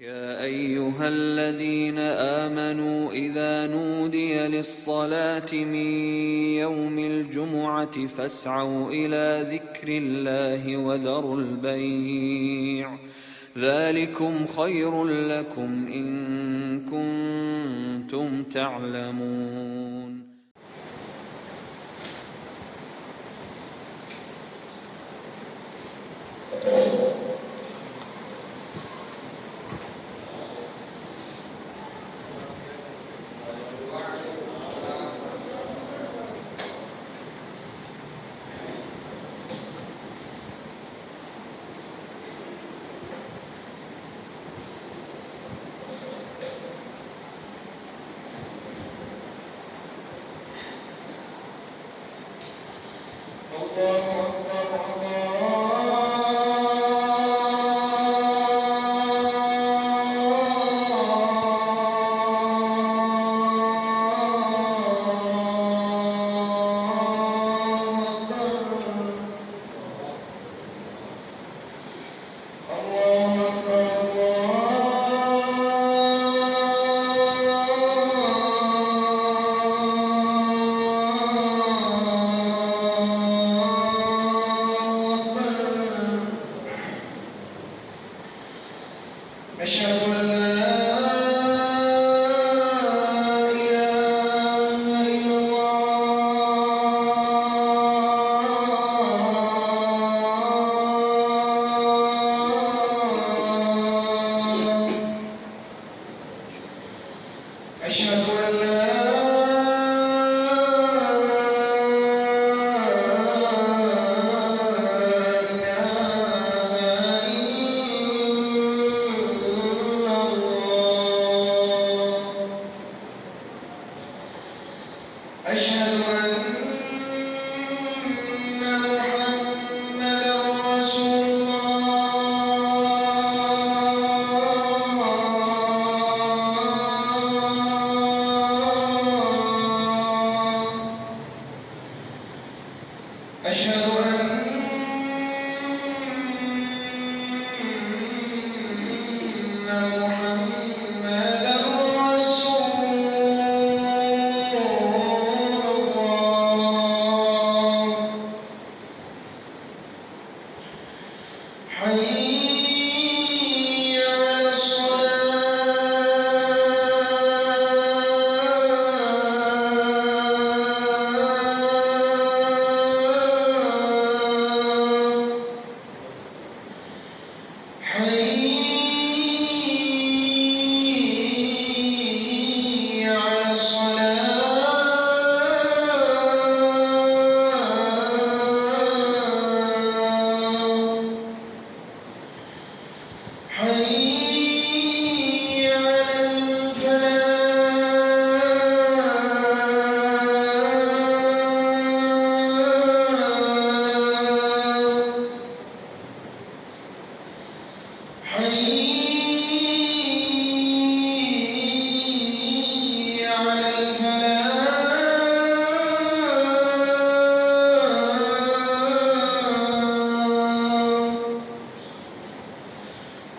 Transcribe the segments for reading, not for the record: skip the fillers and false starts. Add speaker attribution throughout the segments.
Speaker 1: يا أيها الذين آمنوا إذا نودي للصلاة من يوم الجمعة فاسعوا إلى ذكر الله وذروا البيع ذلكم خير لكم إن كنتم تعلمون.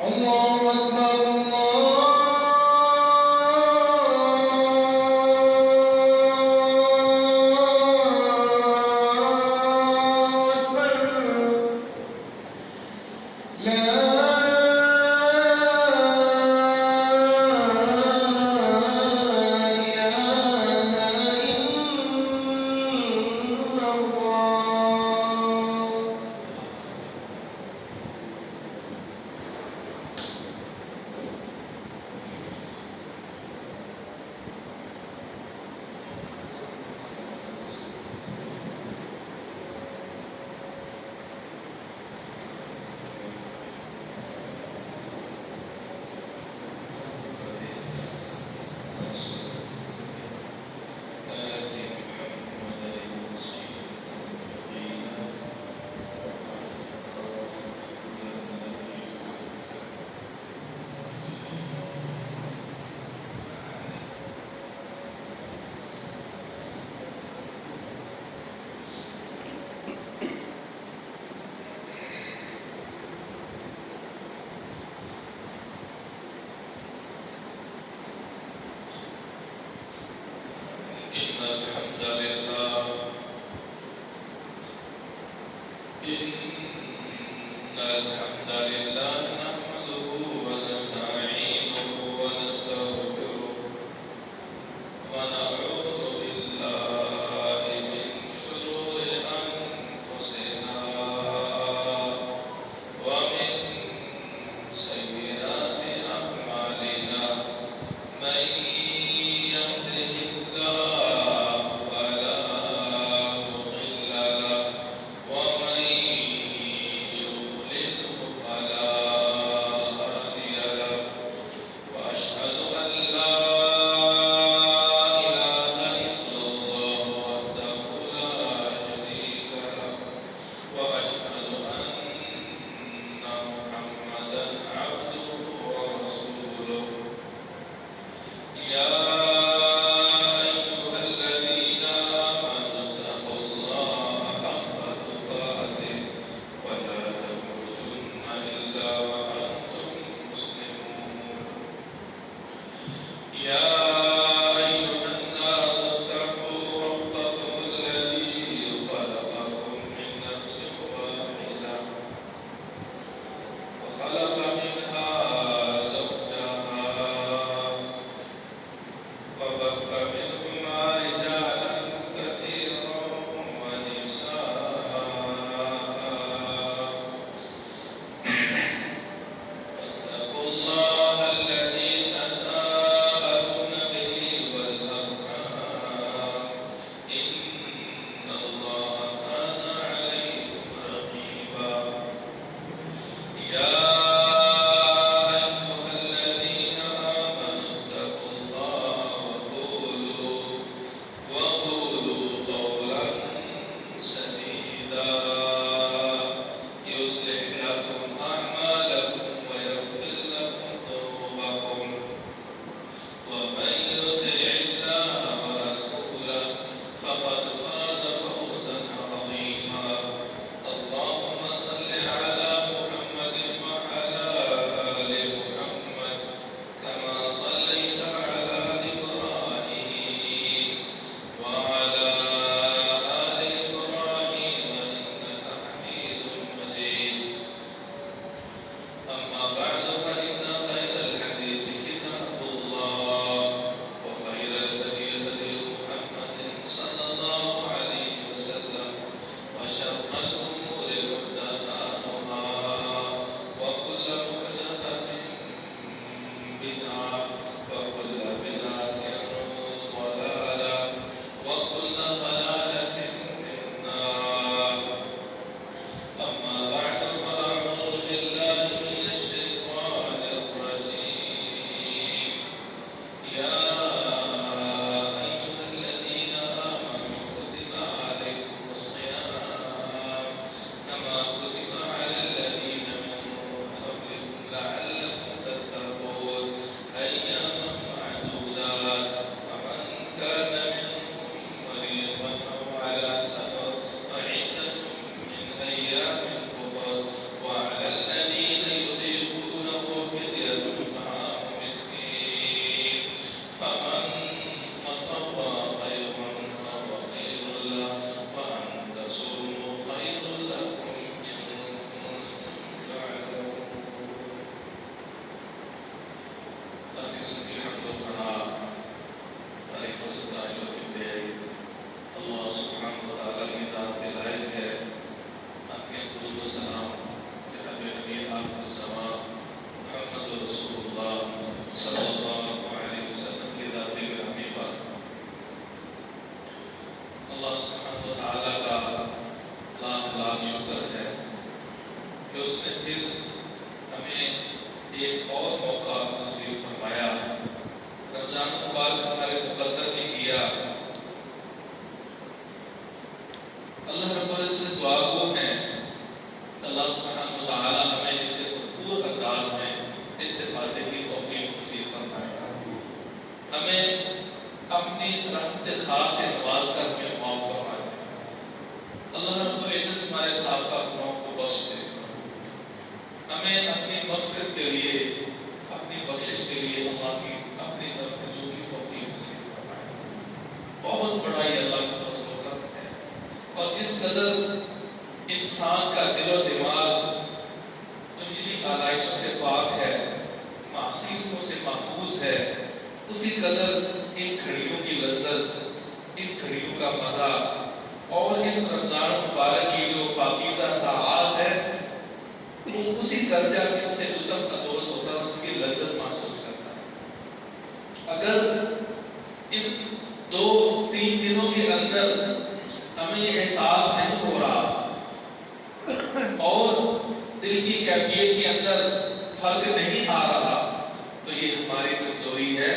Speaker 2: الله أكبر. بہت بڑا یہ اللہ کا انسان کا دل و دماغ تجلی آلائشوں سے پاک ہے، معصیتوں سے محفوظ ہے، اسی قدر ان گھڑیوں کی لذت، ان گھڑیوں کا مزہ اور اس رمضان مبارک کی جو پاکیزہ ساعات ہے وہ اسی درجہ ان سے لطف اندوز ہوتا ہے، اس کی لذت محسوس کرتا ہے۔ اگر ان 2-3 دنوں کے اندر ہمیں یہ احساس نہیں ہو رہا اور دل کی کیفیت کے اندر فرق نہیں آ رہا تو یہ ہماری کمزوری ہے،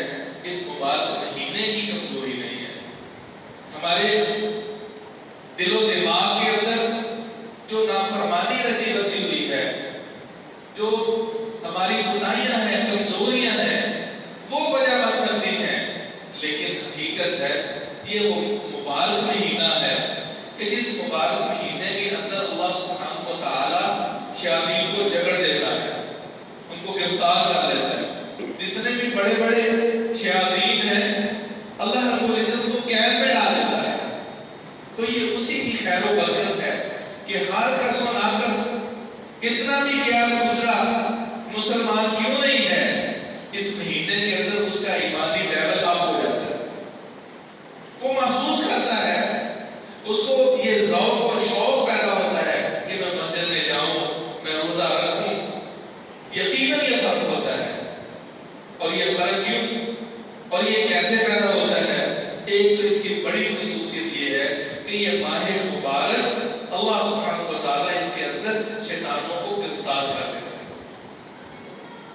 Speaker 2: اس مبارک مہینے کی کمزوری نہیں ہے۔ ہمارے دل و دماغ کے اندر جو نافرمانی رچی بسی ہوئی ہے، جو ہماری کوتاہیاں ہیں، کمزوریاں ہیں، وہ وجہ بن سکتی ہیں، لیکن حقیقت ہے یہ وہ مبارک مہینہ ہے کہ جس مبارک مہینے کے اندر اللہ سبحانہ و تعالی شیاطین کو جکڑ دیتا ہے، ان کو گرفتار کر لیتا ہے۔ جتنے بھی بڑے بڑے شیاطین ہیں اللہ رب العزت ان کو قید میں ڈال دیتا ہے۔ تو یہ اسی کی خیر و برکت ہے کہ ہر کس و ناقص کتنا بھی غیر گزرا مسلمان کیوں نہیں ہے، اس مہینے کے اندر اس کا ایمانی لیول اپ ہو جاتا ہے، وہ محسوس کرتا ہے، اس کو یہ ذوق اور شوق پیدا ہوتا ہے کہ میں مسجد میں جاؤں، میں روزہ رکھوں۔ یقیناً یہ فرق ہوتا ہے، اور یہ فرق کیوں اور یہ کیسے پیدا ہوتا ہے؟ ایک تو اس کی بڑی خصوصیت یہ ہے کہ یہ ماہ مبارک اللہ سبحانہ و تعالیٰ اس کے اندر شیطانوں کو گرفتار کر دیتا ہے۔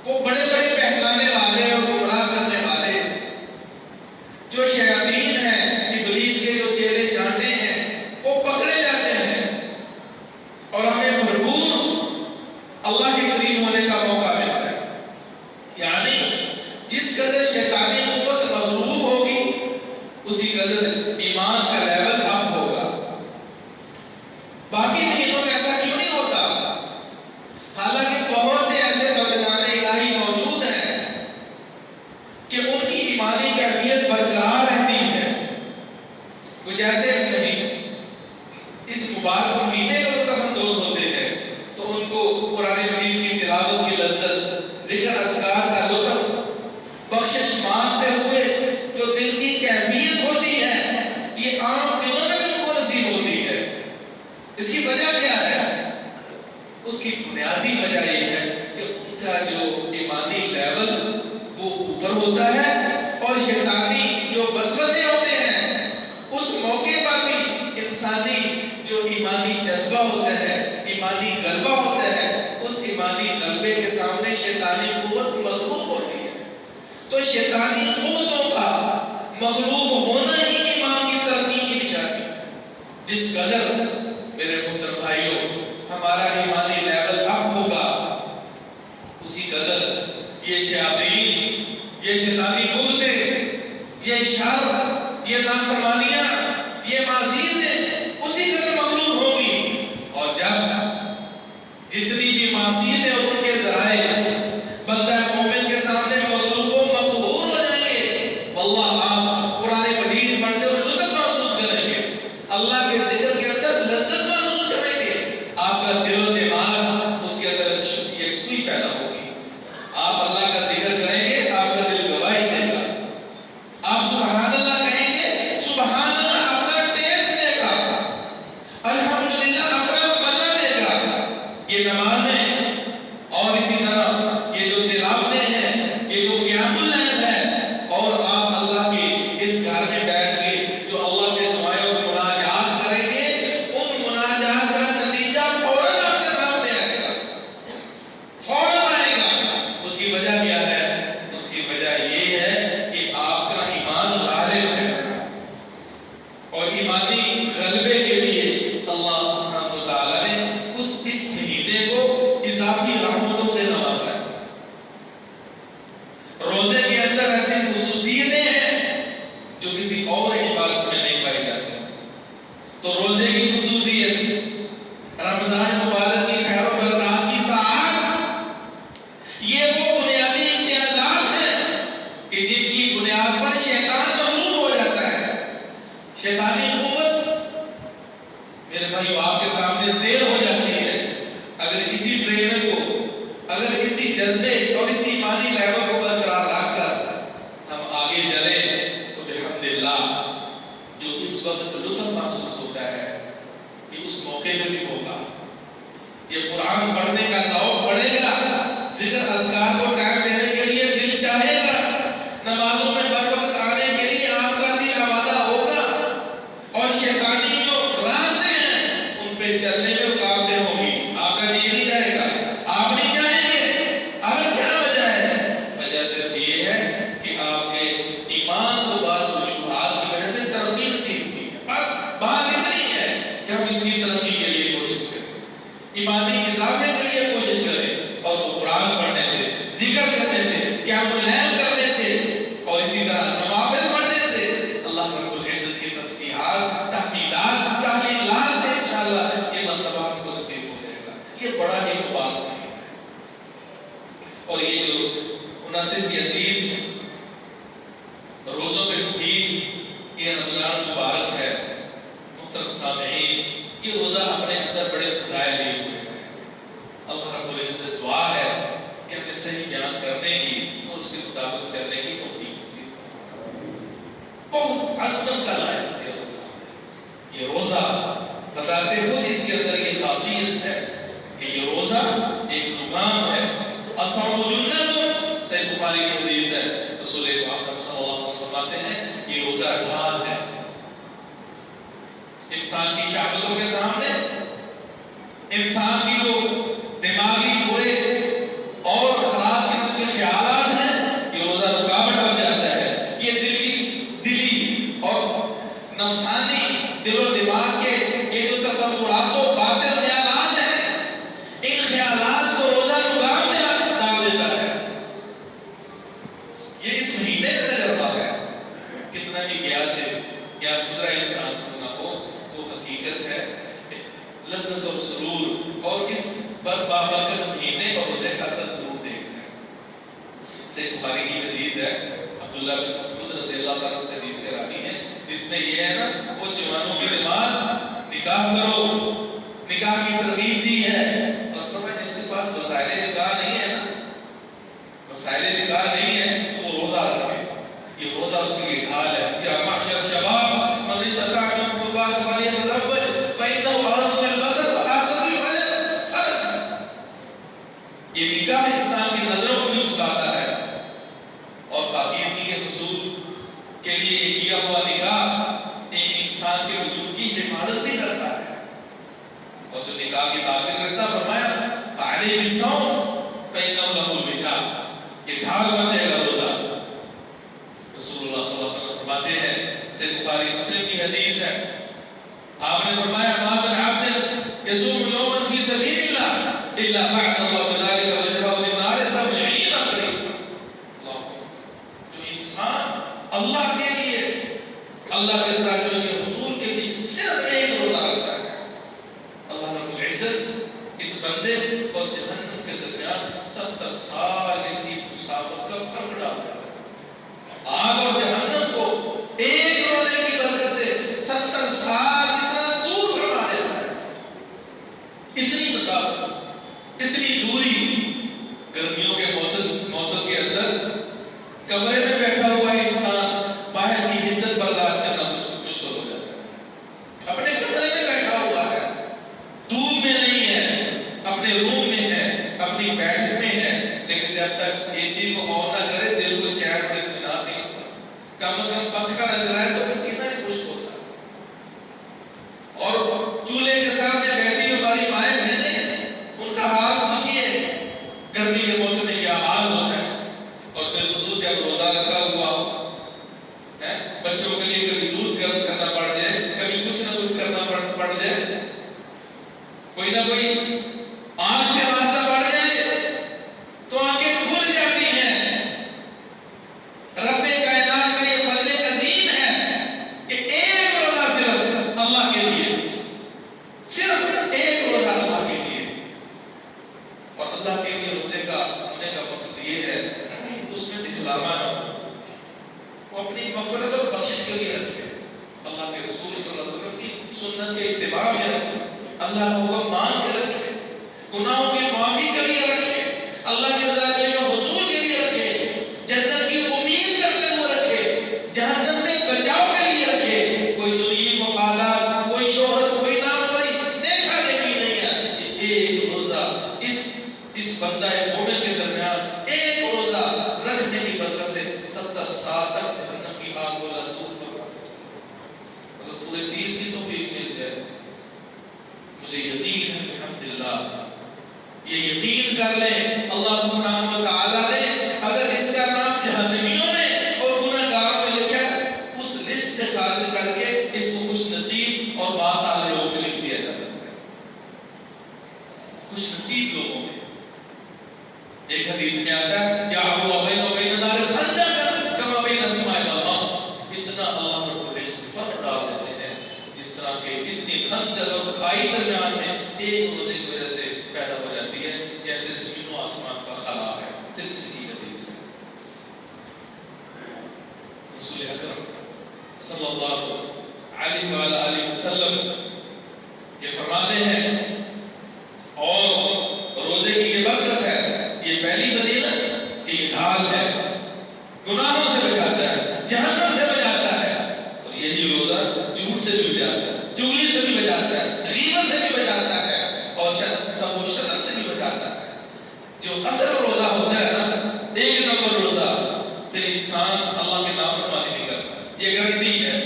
Speaker 2: وہ بڑے بڑے بہکانے والے اور گمراہ کرنے والے جو شیاطین ہیں، ابلیس کے جو چیلے چانٹے ہیں، وہ پکڑے جاتے ہیں اور ہمیں بھرپور اللہ کے قریب ہونے کا موقع ملتا ہے۔ یعنی جس قدر شیطانی قوت مغلوب ہوگی اسی قدر ایمان کا لیول اپ ہوگا۔ باقی مہینوں میں ایسا کیوں نہیں ہوتا؟ حالانکہ بہت سے ایسے ترجمان الہی موجود ہیں کہ ان کی ایمانی کیفیت برقرار رہتی ہے، وہ جیسے نہیں اس مبارک مہینے میں لطف اندوز ہوتے ہیں تو ان کو قرآن مجید کی تلاوت کی لذت، ذکر اذکار کا لطف، بخشش مانگتے ہوئے جو دل کی کیفیت ہوتی ہے یہ عام دنوں میں بھی ان کو نصیب ہوتی ہے۔ اس کی وجہ کیا ہے؟ اس کی بنیادی وجہ یہ ہے کہ ان کا جو ایمانی لیول وہ اوپر ہوتا ہے، اور شیطانی جو وسوسے ہوتے ہیں اس موقع پر بھی انسانی جو ایمانی جذبہ ہوتا ہے، ایمانی غلبہ ہوتا ہے، اس ایمانی غلبے کے سامنے شیطانی قوت مغلوب ہوتی ہے۔ تو شیطانی قوتوں کا مغلوب ہونا ہی ایمان کی ترقی کی نشانی ہے۔ جس قدر میرے محترم بھائیوں ہمارا ایمانی لیول اپ ہوگا اسی قدر یہ شیاطین، یہ شیطانی قوتیں، یہ شر، یہ نافرمانیاں، یہ معصیتیں اسی قدر مغلوب ہوگی، اور جب جتنی بھی معصیتیں اور ان کے ذرائع بندہ مومن کے سامنے مغلوب و مقہور ہو جائیں گے، واللہ آپ قرآن مجید پڑھتے ہوئے لطف محسوس کریں گے، اللہ کے ذکر کے اندر لذت محسوس کریں گے، آپ کا دل و دماغ اس کے اندر یکسوئی پیدا ہوگی۔ آپ اللہ کا ذکر کریں گے، آپ کا دل گواہی دے گا، آپ سبحان اللہ کہیں گے، سبحان اللہ اپنا ٹیسٹ دے گا، الحمدللہ اپنا مزہ دے گا۔ یہ نمازیں اور اسی طرح یہ جو تلاوتیں ہیں، یہ جو قیام اللیل ہے، اور آپ اللہ کی اس گھر میں بیٹھ کے جو اللہ سے دعائیں اور مناجات کریں گے، ان مناجات کا نتیجہ فوراً آپ کے سامنے آئے گا، فوراً آئے گا۔ اس کی وجہ کیا ہے؟ اس کی وجہ یہ ہے کہ آپ کا ایمان غالب ہے، اور ایمانی غلبے کے لیے اللہ سبحانہ و تعالیٰ نے اس مہینے کو اضافی رحمتوں سے نوازا ہے۔ روزے کے اندر ایسی خصوصیتیں ہیں جو کسی اور عبادت میں نہیں پائی جاتی۔ تو روزے کی خصوصیت، رمضان مبارک کی خیر و برکات کی ساعات، یہ وہ بنیادی امتیازات ہیں کہ جن کی بنیاد پر شیطان مغلوب ہو جاتا ہے، شیطانی قوت میرے بھائیو آپ کے سامنے زیر ہو جاتی جذبے اور اسی ایمانی لیول کو برقرار رکھ کر ہم آگے چلیں تو بحمدللہ جو اس وقت لطف محسوس ہوتا ہے یہ اس موقع میں بھی ہوگا. یہ قرآن پڑھنے کا ذوق بڑھے گا, ذکر اذکار کو ٹائم دینے کے لیے دل چاہے گا, نمازوں میں بر وقت آنے کے لیے آپ کا دل آمادہ ہوگا, اور شیطانی جو راستے ہیں ان پہ چلنے میں رکاوٹیں ہوں گی. آپ کا جی نہیں جائے گا, آپ نہیں چاہیں گے. اب کیا وجہ ہے؟ وجہ صرف یہ ہے کہ آپ کے ایمان کو بعض وجوہات کی وجہ سے ترقی نصیب ہوئی ہے. بس بات اتنی ہے کہ ہم اس کی ترقی کے لیے کوشش کریں, ایمانی اضافے کے لیے کوشش کریں, اور وہ قرآن پڑھنے سے, ذکر کرنے سے, قیام اللیل کرنے سے, اور اسی طرح نوافل پڑھنے سے اللہ رب العزت کی تسبیحات, تحمیدات, تحلیلات سے انشاءاللہ یہ مرتبہ ہم کو نصیب ہو جائے گا. یہ بڑا ہی مبارک ہے. اور یہ جو 29 یا 30 روزوں پہ ٹھیک یہ رمضان مبارک ہے, محترم سامعین, یہ روزہ اپنے اندر بڑے فضائل لیے ہوئے ہیں. اللہ رب العزت سے دعا ہے کہ ہمیں صحیح بیان کرنے کی اور اس کے مطابق چلنے کی توفیق نصیب فرمائے. بہت عظمت کا لائق ہے روزہ. یہ روزہ بتاتے ہوئے اس کے اندر یہ خاصیت ہے کہ یہ روزہ ایک لگام ہے. الصوم جنۃ, صحیح بخاری کی حدیث ہے, رسول اکرم صلی اللہ علیہ وسلم فرماتے ہیں یہ روزہ ڈھال ہے. انسان کی شہوتوں کے سامنے, انسان کی جو دماغی برے اور خراب قسم کے خیالات ہیں, یہ روزہ رکاوٹ بن جاتا ہے. یہ دلی اور نفسانی دل و دماغ کے یہ جو تصورات و باطل خیالات ہیں, ان خیالات کو روزہ لگام میں ڈال دیتا ہے. یہ اس مہینے کا تجربہ ہے. کتنا بھی گیا سے یا گزرا انسان نہ ہو, وہ حقیقت ہے لذت اور سرور اور اس بابرکت مہینے اور روزے کا اثر ضرور دیکھتا ہے. صحیح بخاری کی حدیث ہے, عبداللہ بن مسعود رضی اللہ تعالیٰ سے حدیث کے راوی ہیں, جس میں یہ ہے نا, وہ جوانوں کی دماغ نکاح کرو, نکاح کی ترغیب دی ہے. اور فرمایا جس کے پاس وسائل نکاح نہیں ہے نا, وسائل نکاح نہیں ہے, تو وہ روزہ رکھے. یہ روزہ اس کے لیے ڈھال ہے. یا معشر الشباب من استطاع منکم الباءۃ فلیتزوج فإنه أغض للبصر وأحسن للفرج. یہ نکاح انسان کی نظروں کو بھی جھکاتا ہے, اور پاکیزگی کے حصول کے لیے یہ کیا ہوا نکاح ایک انسان کے وجود کی حفاظت بھی کرتا ہے. اور جو نکاح کی تعبیر کرتا, فرمایا علیہ بالصوم فإنه له الوجاء, یہ ڈھال بن جائے گا روزہ. رسول اللہ صلی اللہ علیہ وسلم فرماتے ہیں, صحیح بخاری مسلم کی حدیث ہے, آپ نے فرمایا ما من عبد يصوم يوما في سبيل الله الا بعد الله بذلك وجهه للنار 70 قريبا. جو انسان اللہ کے لیے, اللہ کے رضا کے حصول کے لیے صرف ایک روزہ رکھتا ہے, اللہ رب العزت اس بندے اور جہنم کے درمیان 70 سال کی مسافت کا فرق ڈالتا ہے. آگ اور جہنم کو ایک روزے کی برکت سے 70 سال اتنا دور فرما دیتا ہے. اتنی مسافت, اتنی دوری. گرمیوں کے موسم کے اندر کمرے میں بیٹھا ہوا انسان باہر کی حدت برداشت کرنا مشکل ہو جاتا ہے. اپنے کمرے میں بیٹھا ہوا ہے, دھوپ میں نہیں ہے, اپنے روم میں ہے, اپنی بیڈ میں ہے, لیکن جب تک اے سی کو آن نہ کرے دل کو چین اور اطمینان نہیں ہوتا. کم از کم پنکھا نہ چلائے تو پسینہ نہیں خشک ہوتا. اور چولہے کے سامنے بیٹھی ہماری مائیں بہنیں, ان کا حال پوچھیے گرمی کے موسم میں کیا حال ہوتا ہے. اور بالخصوص جب روزہ رکھا ہوا ہو, بچوں کے لیے کبھی دودھ گرم کرنا پڑ جائے, کبھی کچھ نہ کچھ کرنا پڑ جائے, کوئی نہ کوئی آنکھ سے واسطہ پڑ جائے تو آنکھیں کھل جاتی ہیں. رب کائنات کا یہ فضل عظیم ہے کہ ایک روزہ صرف اللہ کے لیے, صرف ایک روزہ اللہ کے لیے. اور اللہ کے لیے روزے کا ہونے کا مقصد یہ ہے اس میں دکھلاوا نہ ہو, وہ اپنی مغفرت اور بخشش کے لیے رکھے, اللہ کے رسول صلی اللہ علیہ وسلم کی سنت کے اتباع میں رکھے, اللہ کا حکم مان کے رکھے, گناہوں کی معافی کے لیے رکھے, اللہ کی رضا کے لیے حصول کے لیے رکھے، جنت کی امید کرتے ہوئے رکھے، جہنم سے بچاؤ کے لیے رکھے. کوئی دنیاوی مفادات، کوئی شہرت، کوئی ناموری دیکھا دیکھی نہیں ہے. ایک روزہ اس بندہ مومن کے درمیان ایک روزہ رکھنے کی برکت سے 70 سال تک جہنم کی آگ کو دور کروا دے. اگر پورے 30 کی توفیق مل جائے، مجھے یقین ہے الحمدللہ، یہ یقین کر لیں اللہ سبحانہ و تعالیٰ نے اگر اس کا نام جہنمیوں میں اور گناہگاروں میں لکھا ہے، اس لسٹ سے خارج کر کے اس کو خوش نصیب اور باصالح لوگوں میں لکھ دیا جاتا ہے. خوش نصیب لوگوں میں. ایک حدیث میں آتا ہے جعلوا بین وبین النار خندقا کما بین السماء والارض. اتنا اللہ رب العزت فرق ڈال دیتے ہیں جس طرح کہ اتنی خندق اور کھائی درمیان میں ایک روزے کی وجہ سے پیدا ہو جاتی ہے، جیسے زمین و آسمان کا خلا ہے. ترمذی کی حدیث ہے. رسول اکرم صلی اللہ علیہ وآلہ وسلم یہ فرماتے ہیں، اور روزے کی یہ برکت ہے، یہ پہلی فضیلت کہ یہ ڈھال ہے، گناہوں سے بچاتا ہے، جہنم سے بچاتا ہے. اور یہی روزہ جھوٹ سے بھی بچاتا ہے، چغلی سے بھی بچاتا ہے، غیبت سے بھی بچاتا ہے، اور سب و شرر سے بھی بچاتا ہے. جو اصل روزہ ہوتا ہے نا، ایک نمبر روزہ، پھر انسان اللہ کے نافرمانی نہیں کرتا، یہ گارنٹی ہے.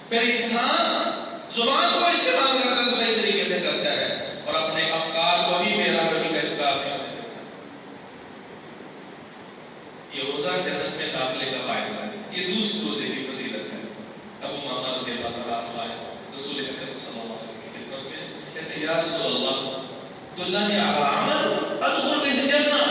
Speaker 2: پھر انسان زبان کو استعمال کرتا ہے، صحیح طریقے سے کرتا ہے، اور اپنے افکار کو بھی میرا ربی کا شکار نہیں ہونے دیتا. یہ روزہ جنت میں داخلے کا باعث ہے. یہ دوسری روزے کی فضیلت ہے. ابو امامہ رضی اللہ تعالیٰ عنہ رسول اکرم صلی اللہ علیہ وسلم کی خدمت میں کہتے ہیں، یا رسول اللہ دلنی علی عمل ادخل بہ الجنہ.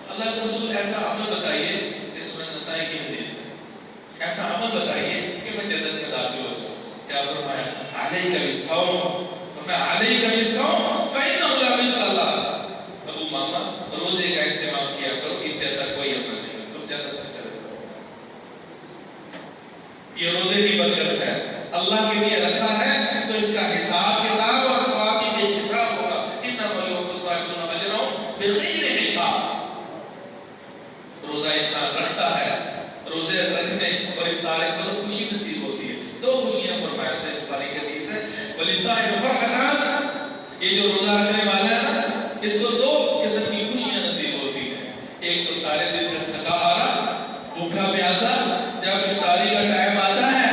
Speaker 2: اللہ کے رسول ایسا عمل بتائیے، اس سنن نسائی کی حدیث ہے، ایسا عمل بتائیے کہ میں جنت میں داخل ہو جاؤں. کیا فرمایا؟ علیک بالصوم. فرمایا علیک بالصوم فإنہ لا مثل لہ. ابو امامہ روزے کا اہتمام کیا کرو، اس جیسا کوئی عمل نہیں ہے، تم جنت میں چلے جاؤ. یہ روزے کی برکت ہے، اللہ کے لیے رکھا ہے تو اس کا حساب کتاب اور ثواب بھی بے حساب ہوگا. انما یوفی الصابرون اجرهم بغیر حساب. روزہ انسان رکھتا ہے، روزے رکھنے اور افطار کو تو خوشی نصیب ہوتی ہے. دو خوشیاں فرمایا سے بخاری کی حدیث ہے، وللصائم فرحتان. یہ جو روزہ رکھنے والا ہے نا، اس کو دو قسم کی خوشیاں نصیب ہوتی ہیں. ایک تو سارے دن کا تھکا ہارا، بھوکا پیاسا، جب افطاری کا ٹائم آتا ہے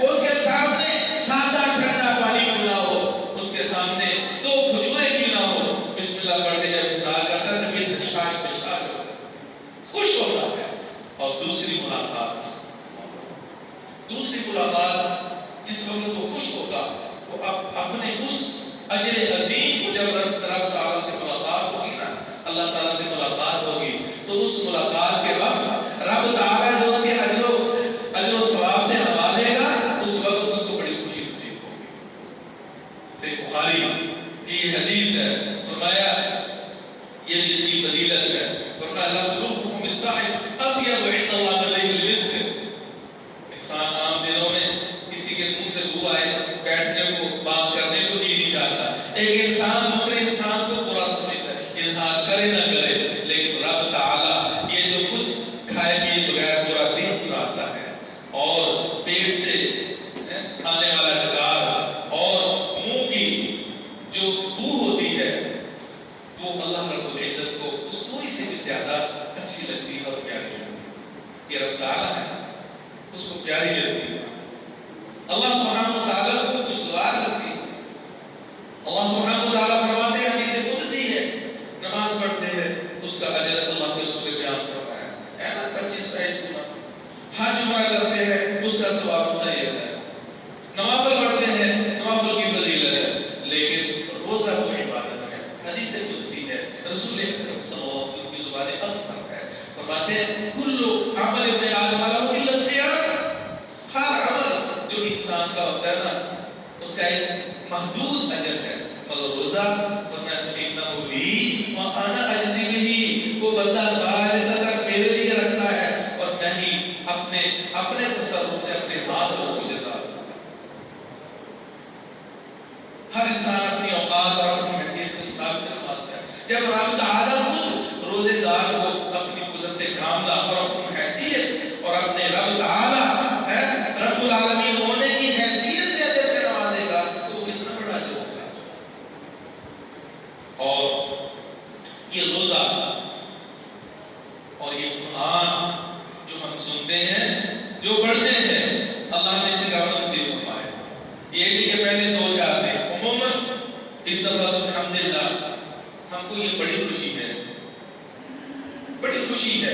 Speaker 2: اس کے سامنے سادہ ٹھنڈا پانی کیوں نہ ہو، اس کے سامنے دو کھجوریں کیوں نہ ہو، بسم اللہ پڑھ کے جب افطار کرتا ہے طبیعت حشاش پشاش ہوتا ہے، خوش ہوتا ہے. اور دوسری ملاقات جس وقت وہ خوش ہوگا، وہ اپنے اس اجر عظیم کو جب رب تعالیٰ سے ملاقات ہوگی نا، اللہ تعالیٰ سے ملاقات ہوگی، تو اس ملاقات کے وقت رب تعالیٰ جو اس کے اجر و ثواب سے نوازے گا، اس وقت اس کو بڑی خوشی نصیب ہوگی. صحیح بخاری کی یہ حدیث ہے. فرمایا یہ بھی اس کی فضیلت ہے. فرمایا لا تلوفكم بالصائم اطيب عند الله من ريح المسك. انسان عام دنوں میں کسی کے منہ سے بو آئے، بیٹھنے کو، بات کرنے کو جی نہیں چاہتا. ایک انسان دوسرے انسان کو برا سمجھتا ہے، اظہار کرے نہ کرے، لیکن رب تعالیٰ یہ جو کچھ کھائے پیے بغیر پورا دن گزارتا ہے، اور پیٹ سے آنے والا ڈکار اور منہ کی جو بو ہوتی ہے، وہ اللہ رب العزت کو اس پوری سے بھی زیادہ اچھی لگتی ہے اور پیاری لگتی ہے. یہ رب تعالیٰ ہے، اس کو پیاری لگتی ہے. اللہ سبحانہ و تعالیٰ کو خوشگوار لگتی ہے. اللہ سبحانہ و تعالیٰ فرماتے ہیں، حدیث قدسی ہے، نماز پڑھتے ہیں اس کا اجر اللہ کے رسول نے بیان فرمایا ہے نا، 25 گنا. حج عمرہ کرتے ہیں اس کا ثواب ہوتا ہی ہے. نوافل پڑھتے ہیں، نوافل کی فضیلت ہے. لیکن روزہ وہ عبادت ہے، حدیث قدسی ہے، رسول اکرم صلی اللہ علیہ وسلم کی زبان اطہر ہے. فرماتے ہیں کل عمل ابن آدم له الا الصيام. ہر عمل جو انسان کا ہوتا ہے نا، اس کا ایک محدود اجر ہے، مگر روزہ فرمایا انه لی وانا اجزی به. وہ بندہ خالصتاً میرے لیے رکھتا ہے اور میں ہی اپنے تصرف سے اپنے ہاتھ سے اس کو جزا دیتا ہوں. ہر انسان اپنی اوقات اور اپنی حیثیت کے مطابق نمازتا ہے. جب رب تعالیٰ خود روزے اکرام اور اپنی حیثیت اور اپنے رب تعالی ہے رب العالمین ہونے کی حیثیت سے اجر سے نوازے گا تو وہ کتنا بڑا اجر ہوگا. اور یہ روزہ اور یہ قرآن جو ہم سنتے ہیں جو پڑھتے ہیں اللہ نے استقامت نصیب فرمائے. یہ نہیں کہ پہلے 2-4 دن عموماً اس دفعہ تو الحمدللہ ہم کو یہ بڑی خوشی ہے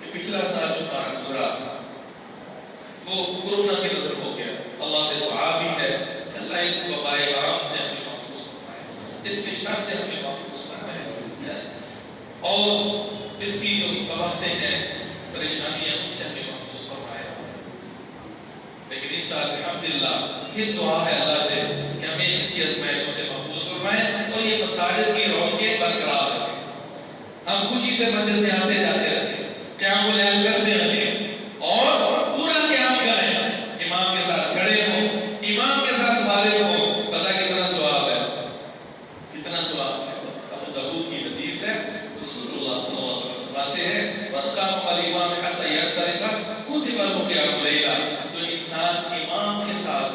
Speaker 2: کہ پچھلا سال جو ہمارا گزرا وہ کورونا کے نظر ہو گیا. اللہ سے دعا بھی ہے کہ اللہ اس وبائے عام سے ہمیں محفوظ فرمائے, اس کے شر سے ہمیں محفوظ فرمائے, اور اس کی جو قباحتیں ہیں پریشانیاں ان سے ہمیں محفوظ فرمائے. لیکن اس سال الحمدللہ پھر دعا ہے اللہ سے کہ ہمیں اسی آزمائشوں سے محفوظ فرمائے اور یہ مساجد کی رونقیں برقرار رکھیں. ہم خوشی سے مسجد میں آتے جاتے رہیں, قیام اللیل کرتے رہیں اور پورا قیام کریں, امام کے ساتھ کھڑے ہوں, امام کے ساتھ فارغ ہوں. پتہ کتنا ثواب ہے, کتنا ثواب ہے. ابو داؤد کی حدیث ہے, رسول اللہ صلی اللہ علیہ وسلم فرماتے ہیں وَقَامَ الْإِمَامُ حَتَّى يَنْصَرِفَ كُتِبَ لَهُ قِيَامُ اللَّيْلِ. جو انسان امام کے ساتھ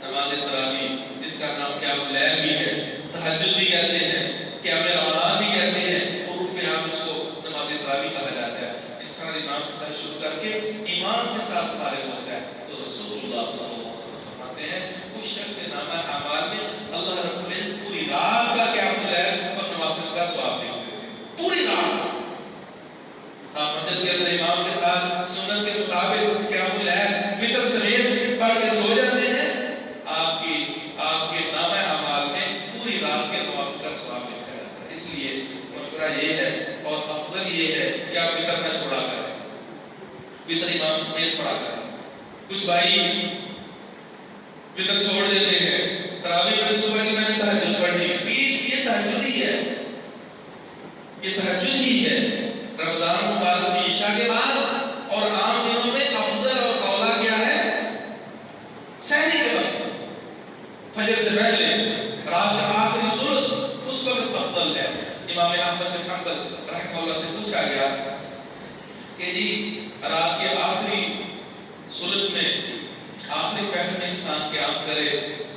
Speaker 2: نماز تراویح جس کا نام قیام اللیل بھی ہے, تہجد بھی کہتے ہیں, قیام رمضان بھی کہتے ہیں, عروف میں آپ اس کو نماز تراویح کہا جاتا ہے. انسان امام کے ساتھ شروع کر کے امام کے ساتھ فارغ ہوتا ہے تو رسول اللہ صلی اللہ علیہ وسلم فرماتے ہیں اس شخص کے نامہ اعمال میں اللہ رب العزت پوری رات کا قیام اللیل اور نوافل کا ثواب دیتے ہیں. پوری رات آپ مسجد کے اندر امام کے ساتھ سنت کے مطابق قیام اللیل وتر سمیت پڑھ کے سو جاتے ہیں, آپ کے نامہ اعمال میں پوری رات کے نوافل کا ثواب لکھا جاتا ہے. اس لیے مشورہ یہ ہے اور افضل یہ ہے کہ آپ وتر نہ چھوڑا کریں, وتر امام سمیت پڑھا کریں. کچھ بھائی وتر چھوڑ دیتے ہیں, تراویح میں صبح کی میں نے تہجد پڑھنی ہے, یہ تہجد ہی ہے, یہ تہجد ہی ہے. رمضان مبارک میں عشاء کے بعد اور عام دنوں میں افضل اور اولا کیا ہے, سحری کے وقت, فجر سے پہلے رات کا آخری ثلث اس وقت افضل ہے. امام احمد بن حنبل رحمہ اللہ سے پوچھا گیا کہ جی رات کے آخری ثلث میں آخری پہر میں انسان قیام کرے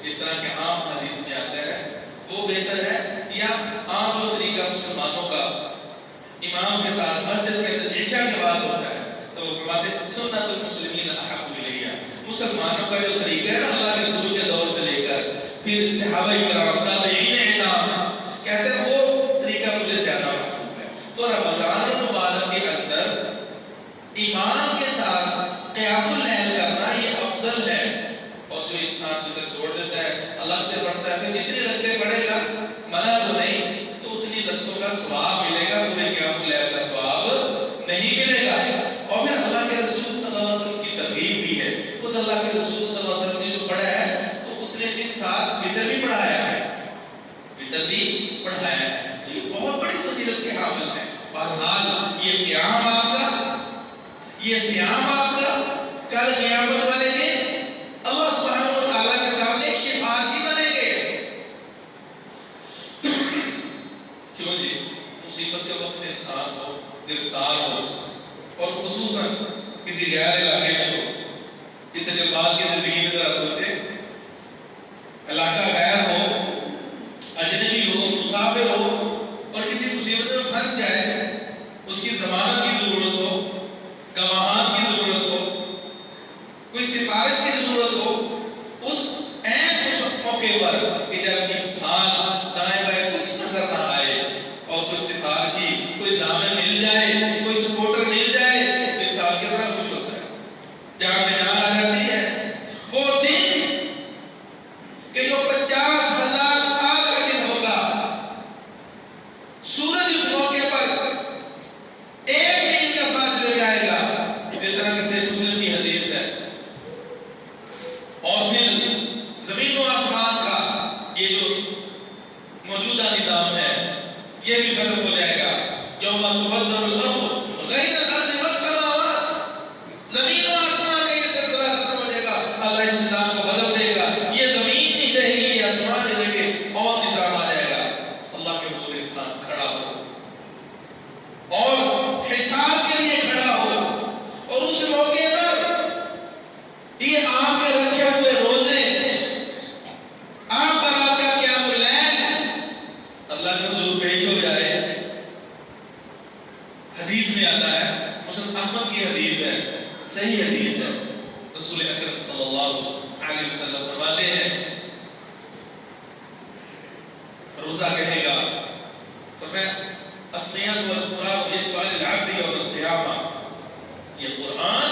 Speaker 2: اس طرح کے عام حدیث میں آتا ہے وہ بہتر ہے یا عام جو طریقہ مسلمانوں کا امام کے ساتھ مسجد کے اندر عشاء کے بعد ہوتا ہے تو وہ فرماتے ہیں سنت المسلمین احب الیہ. مسلمانوں کا جو طریقہ ہے نا اللہ کے رسول کے دور سے لے کر پھر صحابہ کرام تابعین اعلام کہتے ہیں وہ طریقہ مجھے زیادہ محبوب ہے. تو رمضان المبارک کے اندر امام کے ساتھ قیام اللیل کرنا یہ افضل ہے. اور جو انسان ادھر چھوڑ دیتا ہے الگ سے پڑھتا ہے کہ جتنی رکعتیں پڑھے گا منع تو نہیں تو اتنی رکعتوں کا ثواب ملے گا, پورے قیام اللیل کا ثواب نہیں ملے گا. اور پھر اللہ کے رسول صلی اللہ علیہ وسلم کی ترغیب بھی ہے, خود اللہ کے رسول صلی اللہ علیہ وسلم نے جو پڑھا ہے تو اتنے دن ساتھ وتر بھی پڑھایا ہے, وتر بھی پڑھایا ہے. تو یہ بہت بڑی فضیلت کے حامل ہے. بہرحال یہ قیام آپ کا, یہ صیام آپ کا کل قیامت والے دن اللہ سبحانہ و تعالیٰ کے سامنے ایک شفاعی بنیں گے. کیوں جی مصیبت کے وقت انسان ہو, گرفتار ہو اور خصوصاً کسی غیر علاقے میں ہو, یہ تجربات کی زندگی میں ذرا سوچے, علاقہ غیر ہو, اجنبی ہو, مسافر ہو اور کسی مصیبت میں پھنس جائے, اس کی ضمانت کی ضرورت ہو, گواہان کی ضرورت ہو, کوئی سفارش کی ضرورت ہو, اس موقع پر کہ جب انسان دائیں بائیں کچھ نظر نہ آئے اور کوئی سفارشی, کوئی ضامن مل جائے, کوئی سپورٹر مل جائے تو انسان کتنا خوش ہوتا ہے, جان میں جان آ جاتی ہے. وہ دن کہ جو 50,000 سال کا دن ہوگا, سورج اس موقع پر 1 احمد کی حدیث ہے، صحیح حدیث ہے، رسول اکرم صلی اللہ علیہ وسلم فرماتے ہیں روزہ کہے گا فرمایا الصيام والقرآن يشفع للعبد يوم القيامة، یہ قرآن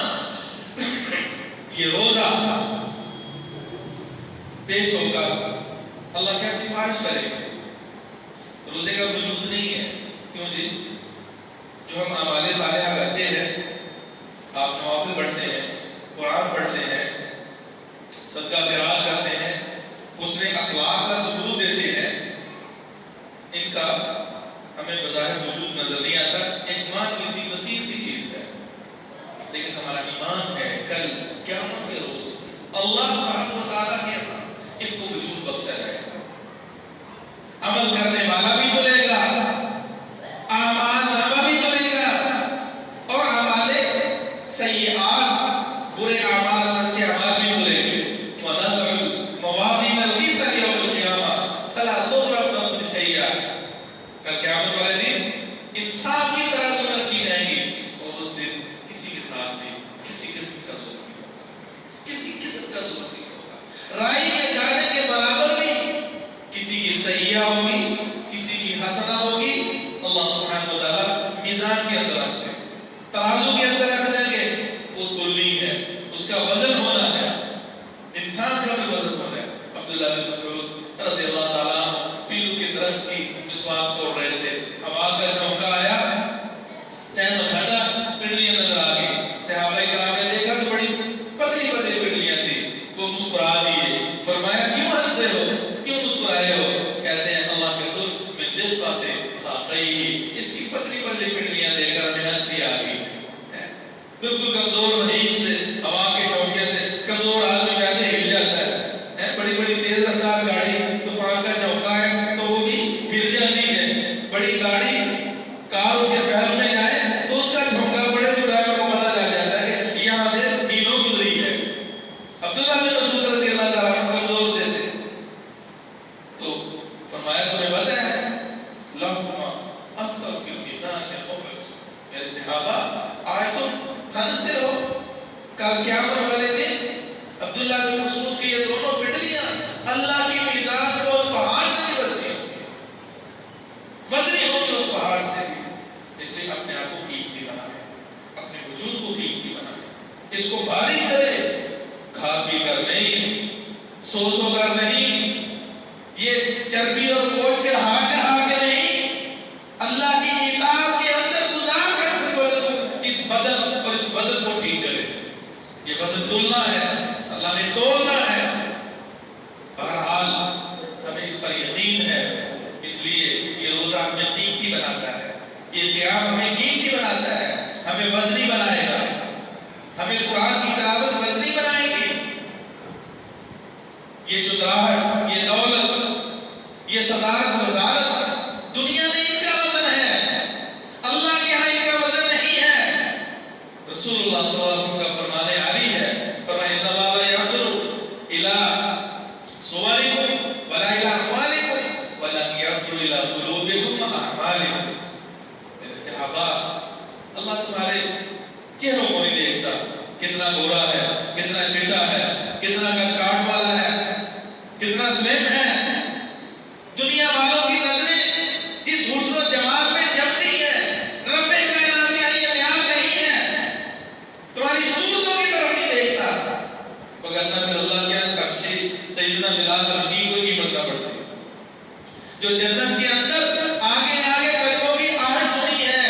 Speaker 2: یہ روزہ پیش ہوگا، اللہ کیا سفارش کرے گا؟ روزے کا وجود نہیں ہے، کیوں جی؟ جو ہم اعمال صالحہ کرتے ہیں، آپ نوافل پڑھتے ہیں، قرآن پڑھتے ہیں، صدقہ خیرات کرتے ہیں، اس میں اخلاق کا ثبوت دیتے ہیں، ان کا ہمیں بظاہر وجود نظر نہیں آتا، ایک معنوی سی وسیع سی چیز ہے، لیکن ہمارا ایمان ہے کل قیامت کے روز اللہ سبحانہ و تعالیٰ کے یہاں ان کو وجود بخشا جائے گا، عمل کرنے والا بھی ملے گا، اعمال نامہ بھی ملے گا، اور اعمال سیئات برے اعمال اچھے اعمال بھی ملیں گے، وَنَضَعُ الْمَوَازِينَ الْقِسْطَ لِيَوْمِ الْقِيَامَةِ فَلَا تُظْلَمُ نَفْسٌ شَيْئًا، کل قیامت والے دن انصاف کی ترازو میں رکھی جائیں گی، اور اس دن کسی کے ساتھ بھی کسی قسم کا ظلم نہیں ہوگا، کسی قسم کا ظلم نہیں ہوگا، رائی کے جانے کے برابر بھی کسی کی سیئہ ہوگی، کسی کی حسنہ ہوگی، اللہ سبحانہ و تعالیٰ میزان کے اندر رکھ دیں، ترازو کے اندر رکھ دیں گے، وہ تلنی ہے، اس کا وزن ہونا ہے، انسان کا بھی وزن ہونا ہے۔ عبداللہ بن مسعود رضی اللہ تعالیٰ پیلو کے درخت کی مسواک توڑ رہے تھے، ہوا کا جھونکا آیا، ٹہن پھٹا، پنڈلیاں نظر آ گئی، صحابہ کرام نے دیکھا تو بڑی پتلی پتلی پنڈلیاں تھیں، وہ مسکرا دیے، فرمایا کیوں ہنسے ہو، کیوں مسکرائے ہو؟ کہتے ہیں اللہ کے رسول من دقت ساقیہ، اس کی پتلی پتلی پنڈلیاں دیکھ کر ہمیں ہنسی آ گئی، بالکل کمزور نہیں سے ہوا کے جھونکے سے کمزور آدمی کیسے ہل جاتا ہے، بڑی بڑی تیز رفتار گاڑی طوفان کا جھونکا ہے تو وہ بھی ہل جاتی ہے، بڑی گاڑی کار اس کے پہلو میں جائے تو اس کا جھونکا بڑے ڈرائیور کو پتہ چل جاتا ہے کہ یہاں سے میلوں گزری ہے۔ عبداللہ بن مسعود رضی اللہ تعالیٰ عنہ کمزور سے تھے، تو فرمایا تمہیں پتہ ہے لَهُمَا أَثْقَلُ فِي الْمِيزَانِ مِنْ أُحُدٍ، میرے صحابہ آج تم ہنستے ہو، کل قیامت والے دن عبداللہ بن مسعود کی یہ دونوں پنڈلیاں اللہ کی میزان کو اس پہاڑ سے بھی وزنی ہوگی، وزنی ہوگی اس پہاڑ سے بھی، اس لیے اپنے آپ کو قیمتی بنائیں، اپنے وجود کو قیمتی بنائیں، اس کو بھاری کرے، کھا پی کر نہیں، سو سو کر نہیں، یہ چربی اور گوشت چڑھا چڑھا کے نہیں، اللہ کی اطاعت کے اندر گزار کر اس بدن اور اس وزن کو ٹھیک کرے، یہ وزن تولنا ہے، اللہ نے تولنا ہے، بہرحال ہمیں اس پر یقین ہے، اس لیے یہ روزہ ہمیں قیمتی بناتا ہے، یہ قیام ہمیں قیمتی بناتا ہے، ہمیں وزنی بنائے گا، ہمیں قرآن کی تلاوت وزنی بنائے گی، یہ چتراہٹ، یہ دولت، یہ صدارت وزارت دنیا میں ان کا وزن ہے، اللہ کے ہاں ان کا وزن نہیں ہے۔ رسول اللہ صلی اللہ علیہ وسلم کا فرمان عالی ہے، فرمایا ان اللہ لا ينظر الى صورکم ولا الى اموالکم ولکن ينظر الى قلوبکم واعمالکم، میرے صحابہ اللہ تمہارے چہروں کو نہیں دیکھتا، کتنا گورا ہے، کتنا چٹا ہے، کتنا قد کاٹ والا ہے، کتنا سلیم ہے، دنیا والوں کی نظریں جس حسن و جمال میں جمتی ہے، رب کائنات کا یہ معیار نہیں ہے، تمہاری صورتوں کی طرف نہیں دیکھتا، وگرنہ پھر اللہ کے بخشی سیدنا بلال رضی کو قیمت نہ پڑتی، جو جنت کے اندر آگے آگے قدموں کی آہٹ سنی ہے،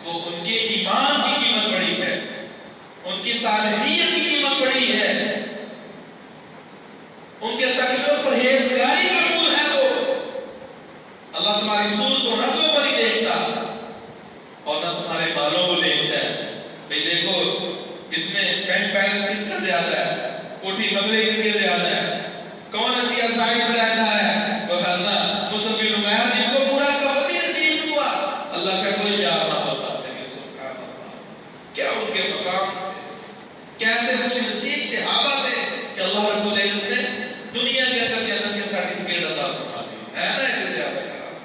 Speaker 2: وہ ان کے ایمان کی قیمت پڑی ہے، ان کی صالحیت کی قیمت پڑی ہے، ان کے تقوی اور پرہیزگاری کا پھول ہے وہ، اللہ تمہاری صورت کو رنگوں کو نہیں دیکھتا اور نہ تمہارے بالوں کو دیکھتا ہے، بھئی دیکھو اس میں بینک بیلنس کس کا زیادہ ہے، کوٹھی بنگلے کس کے زیادہ ہے، کون اچھی آسائش میں رہتا ہے، وغیرہ مصعب بن عمیر جن کو پورا کفن نصیب ہوا، اللہ کا کوئی پیار نہ ہوتا، لیکن سبحان اللہ کیا ان کے مقام تھے، کیسے خوش نصیب صحابہ تھے کہ اللہ رب العزت نے دنیا کے اندر جنت کے سرٹیفکیٹ عطا فرما دی ہے نا، ایسے صحابہ کرام،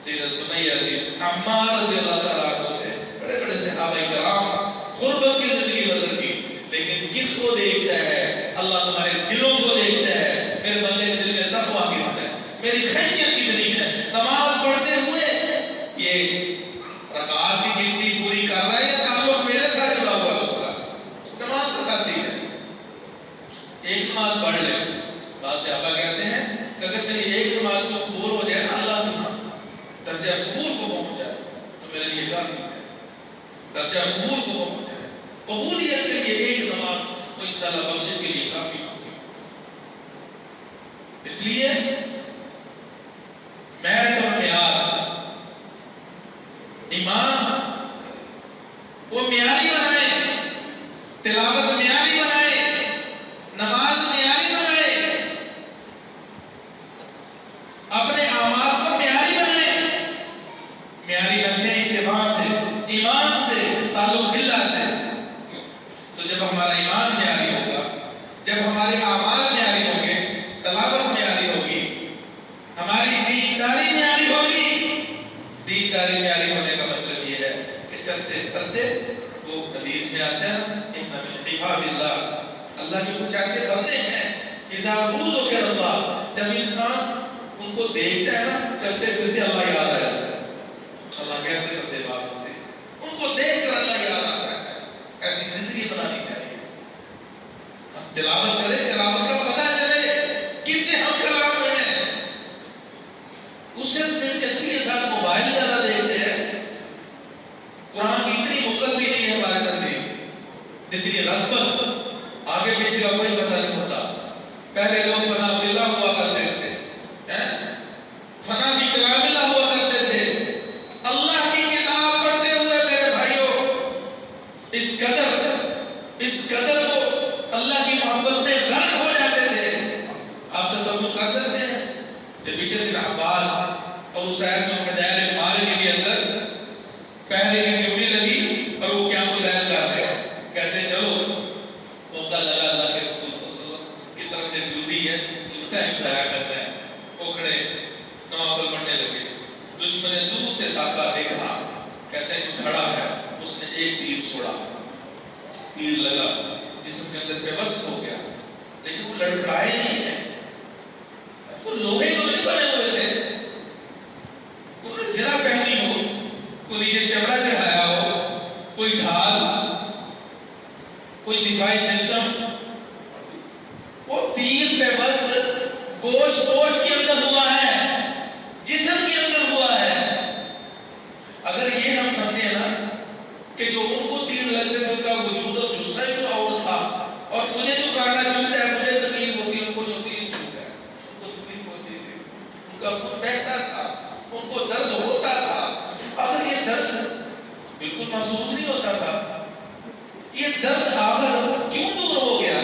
Speaker 2: سیدنا سمیہ رضی عمار رضی اللہ تعالیٰ عنہ تھے، بڑے بڑے صحابہ کرام، کس کو دیکھتا ہے؟ اللہ تمہارے دلوں کو دیکھتا ہے. میرے بندے کے دل میں تقویٰ کتنا ہے، میری خیریت کتنی ہے. نماز پڑھتے ہوئے یہ رکعات کی گنتی پوری کر رہا ہے یا تعلق میرے ساتھ جڑا ہوا ہے اس کا؟ نماز تو کرتی ہے. ایک نماز پڑھ لے. بعض صحابہ کہتے ہیں کہ اگر میری ایک نماز کو قبول ہو جائے نا، اللہ کے ہاں درجہ قبول کو پہنچ جائے تو میرے لیے کافی ہے. درجہ قبول کو پہنچ جائے، قبولیت کے لیے ایک نماز تو انشاءاللہ بخشش کے لیے کافی ہوگی. اس لیے محنت اور معیار، ایمان وہ معیاری بنائے، تلاوت معیاری بنائے، نماز معیاری بنائے، اپنے اعمال کو معیاری بنائے. معیاری بنتے ہیں اتباع سے، ایمان سے، تعلق باللہ سے. تو جب ہمارا ایمان معیاری ہوگا، جب ہمارے اعمال معیاری ہوں گے، تلاوت معیاری ہوگی، ہماری دینداری معیاری ہوگی. دینداری معیاری ہونے کا مطلب یہ ہے کہ چلتے پھرتے وہ حدیث میں آتے ہیں ان من عباد اللہ، اللہ کے کچھ ایسے بندے ہیں اذا ذکر اللہ، جب انسان ان کو دیکھتا ہے نا چلتے پھرتے اللہ یاد آ جاتا ہے. اللہ کیسے بندے باز ہوتے ہیں، ان کو دیکھ کر اللہ یاد آتا ہے. ایسی زندگی بنانی چاہیے. ہم تلاوت کریں، تلاوت کا پتہ چلے کس سے ہم کلام ہیں. اس سے دلچسپی کے ساتھ موبائل زیادہ دیکھتے ہیں. قرآن کی اتنی مقدر بھی نہیں ہے ہمارے نزدیک، اتنی رغبت، آگے پیچھے کا کوئی پتہ نہیں ہوتا. پہلے لوگ فنا فی اللہ ہوا کرتے تھے، فنا فی کلام اللہ ہوا کرتے تھے. اللہ کی کتاب پڑھتے ہوئے میرے بھائیوں اس قدر کو اللہ کی محبت میں غرق ہو جاتے تھے. آپ تصور کر سکتے ہیں کہ بشر بن عباد اور اسید بن حضیر مالکی کے اندر پہلے کی ڈیوٹی لگی اور وہ قیام اللیل کر رہے ہیں. کہتے ہیں چلو موقع لگا اللہ کے رسول صلی اللہ علیہ وسلم کی طرف سے ڈیوٹی ہے، ٹائم ضائع کرنا ہے. وہ کھڑے نوافل پڑھنے لگے. دشمن نے دور سے تاکا دیکھا، کہتے ہیں کھڑا ہے. اس نے ایک تیر چھوڑا، تیر لگا جسم کے اندر بے بس ہو گیا، لیکن وہ لڑکھڑائے نہیں ہے. وہ لوہے تو نہیں بنے ہوئے تھے، انہوں نے زرہ پہنی ہو، کوئی نیچے چمڑا چڑھایا ہو، کوئی ڈھال، کوئی دفاعی سسٹم. وہ تیر پہ بس گوشت کے اندر ہوا ہے، جسم کے اندر ہوا ہے. اگر یہ ہم سمجھیں نا کہ جو ان کو تیر لگتے تھے ان کا وجود اور جسہ ہی اور تھا، اور مجھے جو کاٹا چبھتا ہے مجھے تکلیف ہوتی ہے، ان کو جو تیر چبھتا ہے ان کو تکلیف ہوتی تھی، ان کا خون بہتا تھا، ان کو درد ہوتا تھا. اگر یہ درد بالکل محسوس نہیں ہوتا تھا، یہ درد آخر کیوں دور ہو گیا؟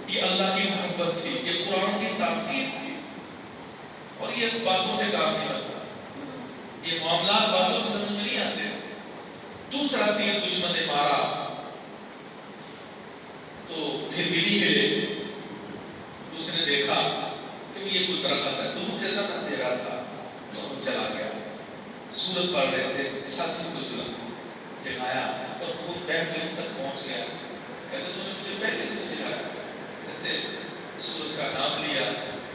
Speaker 2: یہ اللہ کی محبت تھی، یہ قرآن کی تاثیر تھی. اور یہ باتوں سے کام نہیں لگتا، یہ معاملات باتوں سے سمجھ میں نہیں آتے. دوسرا تیر دشمن نے مارا تو پھر گلی ہلے. اس نے دیکھا کہ یہ کوئی درخت ہے، دور سے تھا اندھیرا تھا تو وہ چلا گیا. سورج پڑھ رہے تھے، ساتھی کو جگایا اور خون بہہ کے ان تک پہنچ گیا. کہتے تو نے مجھے پہلے کیوں جگایا؟ کہتے سورج کا نام لیا،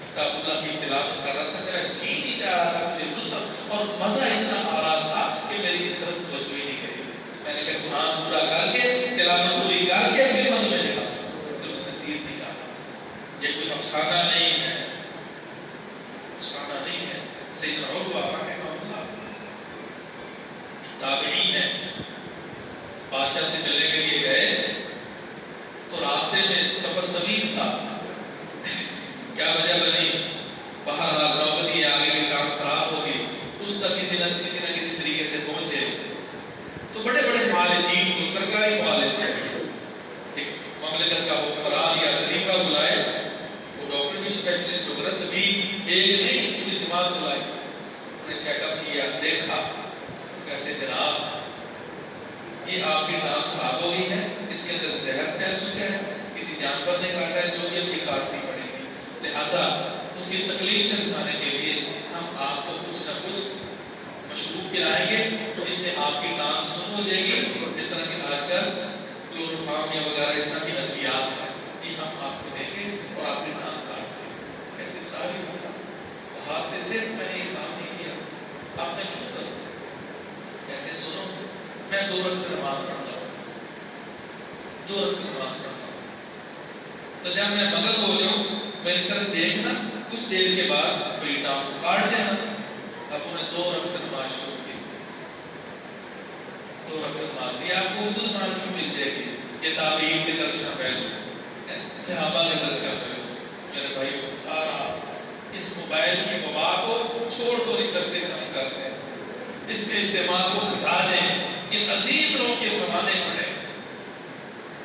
Speaker 2: کتاب اللہ کی تلاوت کر رہا تھا، میرا جی نہیں چاہ رہا تھا، مجھے لطف اور مزہ اتنا آ رہا تھا کہ میری اس طرف توجہ ہی نہیں کری. میں نے کہا قرآن پورا کر کے، تلاوت پوری کر کے پھر میں تمہیں جگا. تو اس نے تیر نکالا. یہ کوئی افسانہ نہیں ہے، افسانہ نہیں ہے. سیدنا عروہ رحمہ اللہ تابعین ہے، بادشاہ سے ملنے کے لیے گئے تو راستے میں سفر طویل تھا. کیا وجہ بنی؟ بہرحال نوبت یہ آگے کے کام خراب ہو گئی. اس تک کسی نہ کسی طریقے سے پہنچے تو بڑے بڑے معالجین کو، سرکاری معالج ہیں، ایک مملکت کا حکمران یا خلیفہ بلائے. وہ ڈاکٹر بھی اسپیشلسٹ ہو گئے، طبیب ایک نہیں پوری جماعت بلائی. انہوں نے چیک اپ کیا، دیکھا. کہتے جناب یہ آپ کی ٹانگ خراب ہو گئی ہے، اس کے اندر زہر پھیل چکا ہے، کسی جانور نے کاٹا ہے جو بھی اب یہ کاٹنی پڑے گی. لہٰذا اس کی تکلیف سے بچانے کے لیے ہم آپ کو کچھ نہ کچھ مشروب پلائیں گے جس سے آپ کی ٹانگ سن ہو جائے گی. جس طرح کہ آج کل کلور فارم یا وغیرہ اس طرح کی ادویات ہیں، یہ ہم آپ کو دیں گے اور آپ کے نام کاٹ دیں گے. کہتے ساری ہاتھ سے میں نے یہ کام نہیں کیا، آپ نے کیوں کر؟ کہتے سنو میں 2 رکعت نماز پڑھتا ہوں، 2 رکعت نماز پڑھتا ہوں، تو جب میں مغرب ہو جاؤں میری طرف دیکھنا، کچھ دیر کے بعد میری ٹانگ کو کاٹ دینا. اب انہیں 2 رکعت نماز شروع کی، 2 رکعت نماز. یہ آپ کو اردو زبان میں مل جائے گی، یہ تابعین کے درجہ پہلو، صحابہ کے درجہ پہلو. میرے بھائی اس موبائل کی وبا کو چھوڑ تو نہیں سکتے، کم کرتے ہیں، اس کے استعمال کو گھٹا دیں. ان عظیم لوگوں کے سامنے پڑے،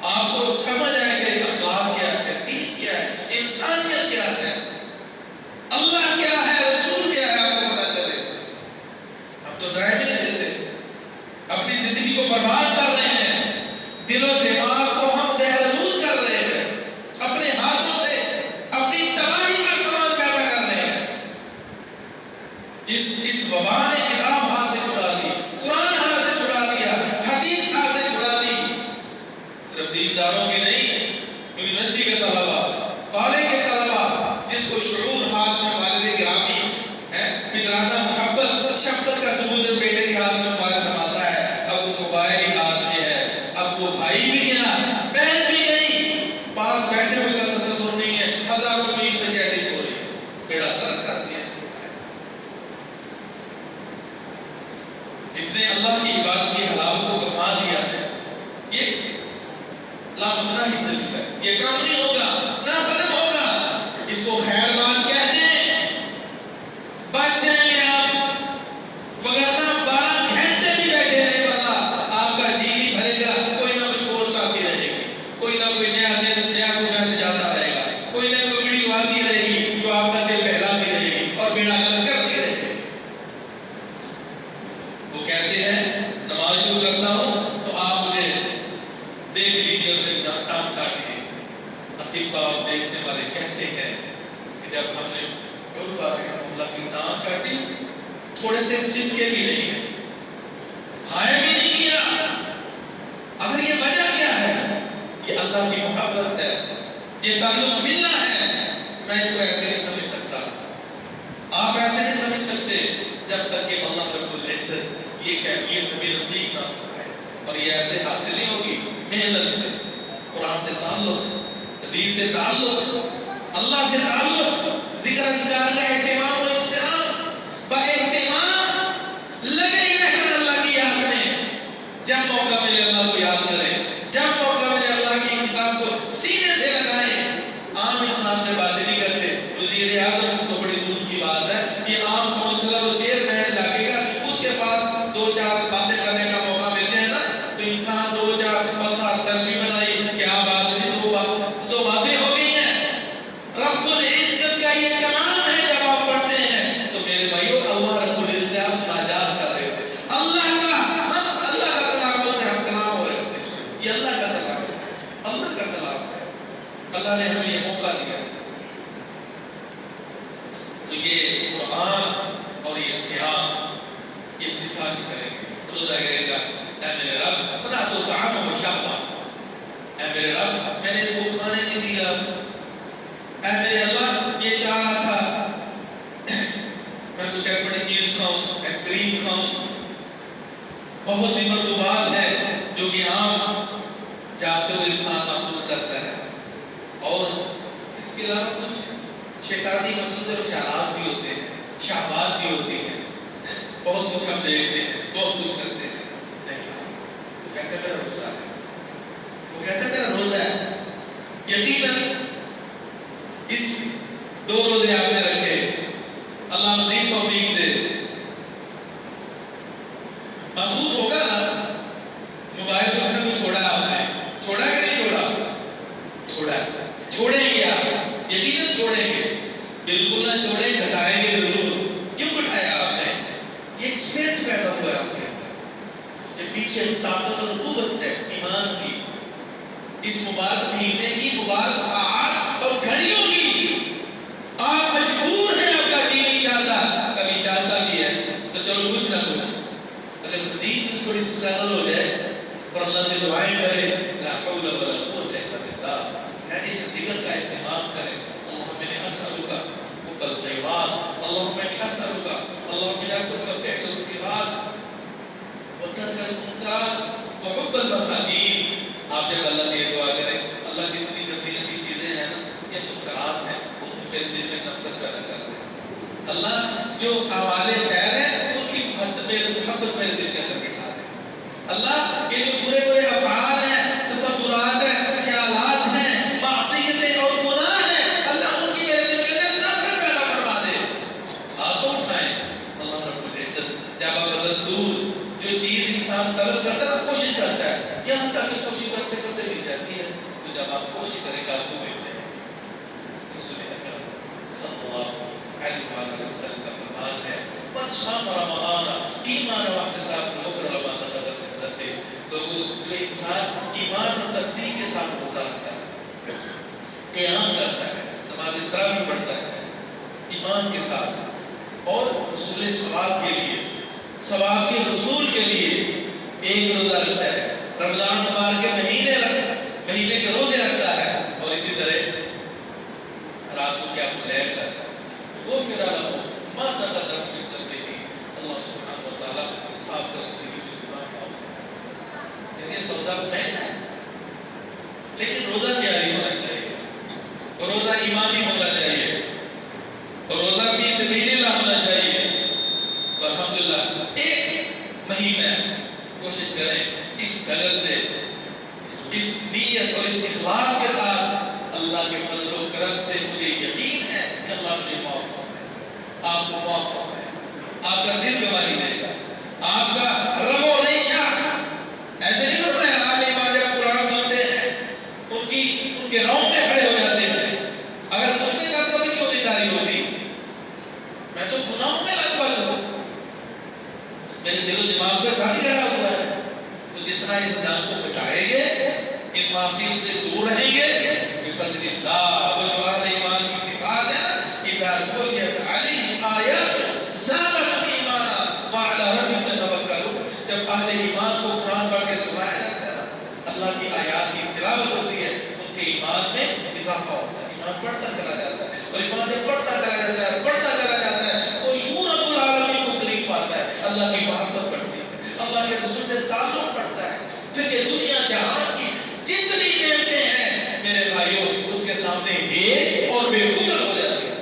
Speaker 2: آپ کو سمجھ آئے کہ اخلاق کیا ہے، دین کیا ہے، انسانیت کیا ہے، اللہ کیا ہے، رسول کیا ہے، آپ کو پتا چلے. ہم تو ڈرائیو نہیں دیتے، اپنی زندگی کو برباد کر رہے ہیں، دل و دماغ کو ہم زہرآلود کر رہے ہیں، اپنے ہاتھوں سے اپنی تباہی کا سامان پیدا کر رہے ہیں. اس وبا نے کتاب ہاتھ سے چھڑا دی، قرآن ہاتھ سے چھڑا دیا، حدیث ہاتھ سے چھڑا دی. صرف دینداروں کے نہیں، یونیورسٹی کے طلبا، کالج کے طلبا، جس کو شعور ہاتھ میں والد گرامی ہے، فطرانہ محبت شفقت کا ثبوت بیٹے کے ہاتھ میں موبائل تھماتا ہے. اب وہ موبائل ہی ہاتھ میں ہے، اب وہ بھائی بھی گیا، بہن بھی گئی، پاس بیٹھے ہوئے کا تصور نہیں ہے، ہزاروں میل پہ چیٹنگ ہو رہی ہے. بیڑا غرق کر دیا اس نے اللہ کی عبادت کی حلاوت کو گنوا دیا ہے. یہ لامتنا ہی صرف ہے، یہ کام نہیں ہوگا، نہ ختم ہوگا. اس کو خیر بات کہتے ہیں، بچ جائیں گے آپ، وگرنہ 12 گھنٹے بھی بیٹھے رہے واللہ آپ کا جی نہیں بھرے گا. کوئی نہ کوئی پوسٹ آتی رہے گی، کوئی نہ کوئی نیا کوئی میسج آتا رہے گا، کوئی نہ کوئی ویڈیو آتی رہے گی جو آپ کا دل بہلاتی رہے گی اور بیڑا غرق کرتی رہے گی. وہ کہتے ہیں نماز شروع کرتا ہوں تو آپ مجھے دیکھ لیجیے اور میری ٹانگ کاٹیے. اطباء دیکھنے والے کہتے ہیں کہ جب ہم نے اللہ کی ٹانگ کاٹی، تھوڑے سے سسکے بھی نہیں ہے، ہائے بھی نہیں کیا. اگر یہ وجہ کیا ہے؟ یہ اللہ کی محبت ہے، یہ تعلق ملنا ہے. میں اس کو ایسے نہیں سمجھ سکتا، آپ ایسے نہیں سمجھ سکتے جب تک کہ اللہ رب العزت یہ کیفیت بھی نصیب نہ کرے. اور یہ ایسے حاصل نہیں ہوگی محنت سے، قرآن سے تعلق، حدیث سے تعلق، اللہ سے تعلق، ذکر اذکار کا اہتمام و انصراف، با اہتمام لگے ہی رہنا اللہ کی یاد میں. جب موقع ملے اللہ کو یاد کریں، جب موقع ملے اللہ کی کتاب کو سینے سے لگائیں. عام انسان سے باتیں نہیں کرتے، وزیر اعظم تو بڑی دور کی بات ہے، یہ عام کونسلر اور چیئرمین علاقے کا، اس کے پاس 2-4 باتیں کرنے کا موقع مل جائے نا تو انسان 2-4 بس سیلفی بنائی، کیا بات ہے، 2 باتیں ہو گئی ہیں. رب العزت کا یہ کلام ہے، جب آپ پڑھتے ہیں تو میرے بھائیو اللہ رب العزت سے آپ ناجات کر رہے ہوتے، اللہ کا کلام سے ہم کلام ہو رہے ہوتے. یہ اللہ کا کلام ہے، اللہ کا کلام ہے، اللہ نے ہمیں یہ موقع دیا. تو یہ قرآن اور یہ سیام یہ سفارش کریں گے. روزہ کرے گا، اے میرے رب بنا تو طعام و شربا، اے میرے رب میں نے اس کو کھانے نہیں دیا، اے میرے اللہ یہ چاہ رہا تھا میں تو چٹپٹی چیز کھاؤں، آئس کریم کھاؤں. بہت سی مرغوبات ہیں جو کہ عام جاگتے ہوئے انسان محسوس کرتا ہے. اور اس کے علاوہ کچھ شیطانی مسئلے اور خیالات بھی ہوتے ہیں، شہوات بھی ہوتی ہیں، بہت کچھ ہم دیکھتے ہیں، بہت کچھ کرتے ہیں. نہیں، وہ کہتا ہے میرا روزہ ہے، وہ کہتا ہے میرا روزہ ہے. یقیناً اس 2 روزے آپ نے رکھے، اللہ مزید توفیق دے. محسوس ہوگا نا موبائل کو پھر کو چھوڑا آپ نے، چھوڑا کہ نہیں چھوڑا؟ چھوڑا. چھوڑیں گے آپ، یقیناً چھوڑیں گے، بالکل نہ چھوڑیں، گھٹائیں گے ضرور. کیوں گھٹایا آپ نے؟ یہ ایک اسپرٹ پیدا ہوا ہے آپ کے اندر، یہ پیچھے طاقت اور قوت ہے ایمان کی. اس مبارک مہینے کی مبارک ساعات اور گھڑیوں کی آپ مجبور ہیں، آپ کا جی نہیں چاہتا، کبھی چاہتا بھی ہے تو چلو کچھ نہ کچھ اگر مزید تھوڑی اسٹرگل ہو جائے اور اللہ سے دعائیں کرے، لا اللهم إني أسألك اللهم إني أسألك فعل الخيرات وترك المنكرات وحب المساكين. آپ جب اللہ سے یہ دعا کریں اللہ جتنی گندی گندی چیزیں ہیں نا یہ منکرات ہیں ان کو میرے دل میں نفرت پیدا کر دے. اللہ جو آوازیں خیر ہیں ان کی محبت میرے دل کے اندر بٹھا دے. اللہ یہ جو برے برے افعال ہیں تصورات ہیں خیالات ہیں معصیتیں اور گناہ ہیں اللہ ان کی میرے دل کے اندر نفرت پیدا کروا دے. ہاتھوں اٹھائیں اللہ رب العزت جب آپ کا دستور جو چیز انسان طلب کرتا ہے کوشش کرتا ہے یہاں تک کہ کوشش کرتے کرتے مل جاتی ہے تو جب آپ کوشش کریں گے آپ کو مل جائے. رسول اکرم صلی اللہ علیہ وسلم کا فرمان ہے من صام رمضان ایمان و احتساب غفر له ما تقدم من ذنبه. لوگوں جو انسان ایمان اور تصدیق کے ساتھ روزہ رکھتا ہے قیام کرتا ہے نماز تراویح پڑھتا ہے ایمان کے ساتھ اور حصول ثواب کے لیے ثواب کے حصول کے لیے ایک روزہ رکھتا ہے رمضان مبارک کے مہینے کے روزے رکھتا ہے اور اسی طرح رات کو کیا لیل کرتا ہے وہ پھر اللہ ما تقدم من ذنبه اللہ سبحانہ و تعالی اس آپ کا زندگی میں گناہ معاف کرتا ہے. یہ سودا مہنگا ہے لیکن روزہ جاری ہونا چاہیے روزہ ایمانی ہونا چاہیے روزہ فی سبیل اللہ ہونا چاہیے. الحمدللہ ایک مہینہ کوشش کریں اس غلط سے اس نیت اور اس اخلاص کے ساتھ اللہ کے فضل و کرم سے مجھے یقین ہے کہ اللہ مجھے معاف فرمائے آپ کو معاف فرمائے آپ کا دل گواہی دے گا آپ کا رب و ریشہ ایسے نہیں کرتا ہے آل ایمان جب قرآن سنتے ہیں ان کے رونگٹے کھڑے ہو جاتے ہیں اگر مجھ میں کب کبھی کیوں نہیں جاری ہوتی میں تو گناہوں میں لگ پڑ ہوں میرے دل و دماغ پہ ساڑھی چڑھا ہوا ہے تو جتنا اس جان کو بچائیں گے ان معاصیوں سے دور رہیں گے بفضل اللہ. وہ جو اہل ایمان کی صفات ہے اذا تلیت علیہم آیات زادتہم ایمانا وعلی ربہم یتوکلون. جب اہل ایمان کو قرآن پڑھ کے سنایا جاتا ہے اللہ کی آیات کی تلاوت ہوتی ہے ان کے ایمان میں اضافہ ہوتا ہے ایمان بڑھتا چلا جاتا ہے اور ایمان جب بڑھتا چلا جاتا ہے وہ یوں رب العالمین کو قریب پاتا ہے اللہ کی محبت بڑھتی ہے اللہ کے رسول سے تعلق بڑھتا ہے پھر یہ دنیا جہان کی جتنی نعمتیں ہیں میرے بھائیوں اس کے سامنے ہیج اور بے قدر ہو جاتی ہے.